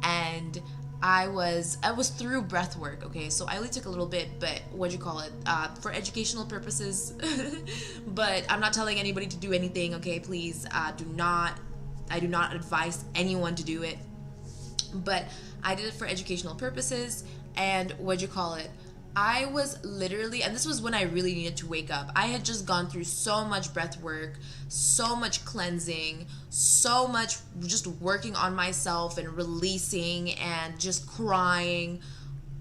and I was through breath work, okay? So I only took a little bit, but what'd you call it? For educational purposes, but I'm not telling anybody to do anything, okay? Please, I do not advise anyone to do it, but I did it for educational purposes. And what'd you call it? I was literally, and this was when I really needed to wake up. I had just gone through so much breath work, so much cleansing, so much just working on myself and releasing and just crying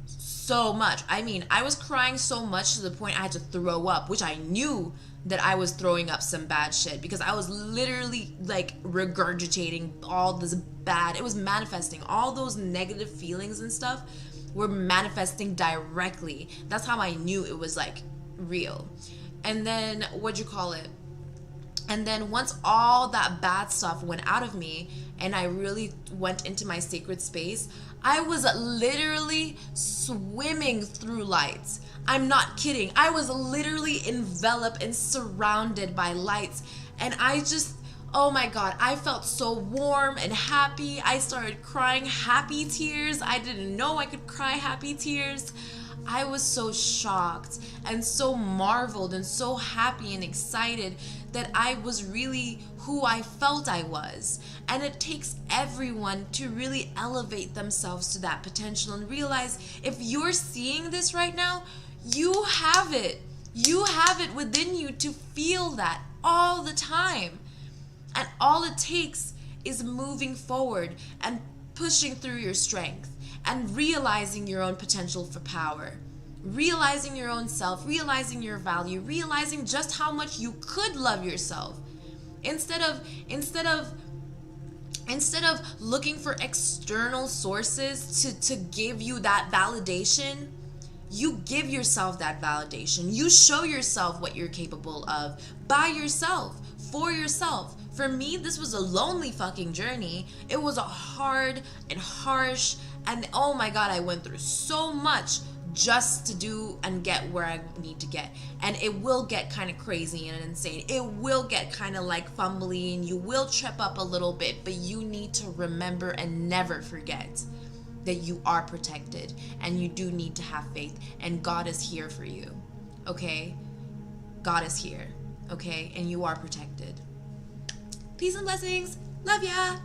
so much. I mean, I was crying so much to the point I had to throw up, which I knew that I was throwing up some bad shit, because I was literally like regurgitating all this bad. It was manifesting. All those negative feelings and stuff were manifesting directly. That's how I knew it was like real. And then what'd you call it? And then once all that bad stuff went out of me and I really went into my sacred space, I was literally swimming through lights. I'm not kidding. I was literally enveloped and surrounded by lights. And I just, oh my God, I felt so warm and happy. I started crying happy tears. I didn't know I could cry happy tears. I was so shocked and so marveled and so happy and excited that I was really who I felt I was. And it takes everyone to really elevate themselves to that potential and realize, if you're seeing this right now, you have it. You have it within you to feel that all the time. And all it takes is moving forward and pushing through your strength and realizing your own potential for power, realizing your own self, realizing your value, realizing just how much you could love yourself. Instead of looking for external sources to give you that validation, you give yourself that validation. You show yourself what you're capable of by yourself, for yourself. For me, this was a lonely fucking journey. It was a hard and harsh, and oh my God, I went through so much just to do and get where I need to get. And it will get kind of crazy and insane. It will get kind of like fumbly, and you will trip up a little bit, but you need to remember and never forget that you are protected, and you do need to have faith, and God is here for you, okay? God is here, okay? And you are protected. Peace and blessings. Love ya.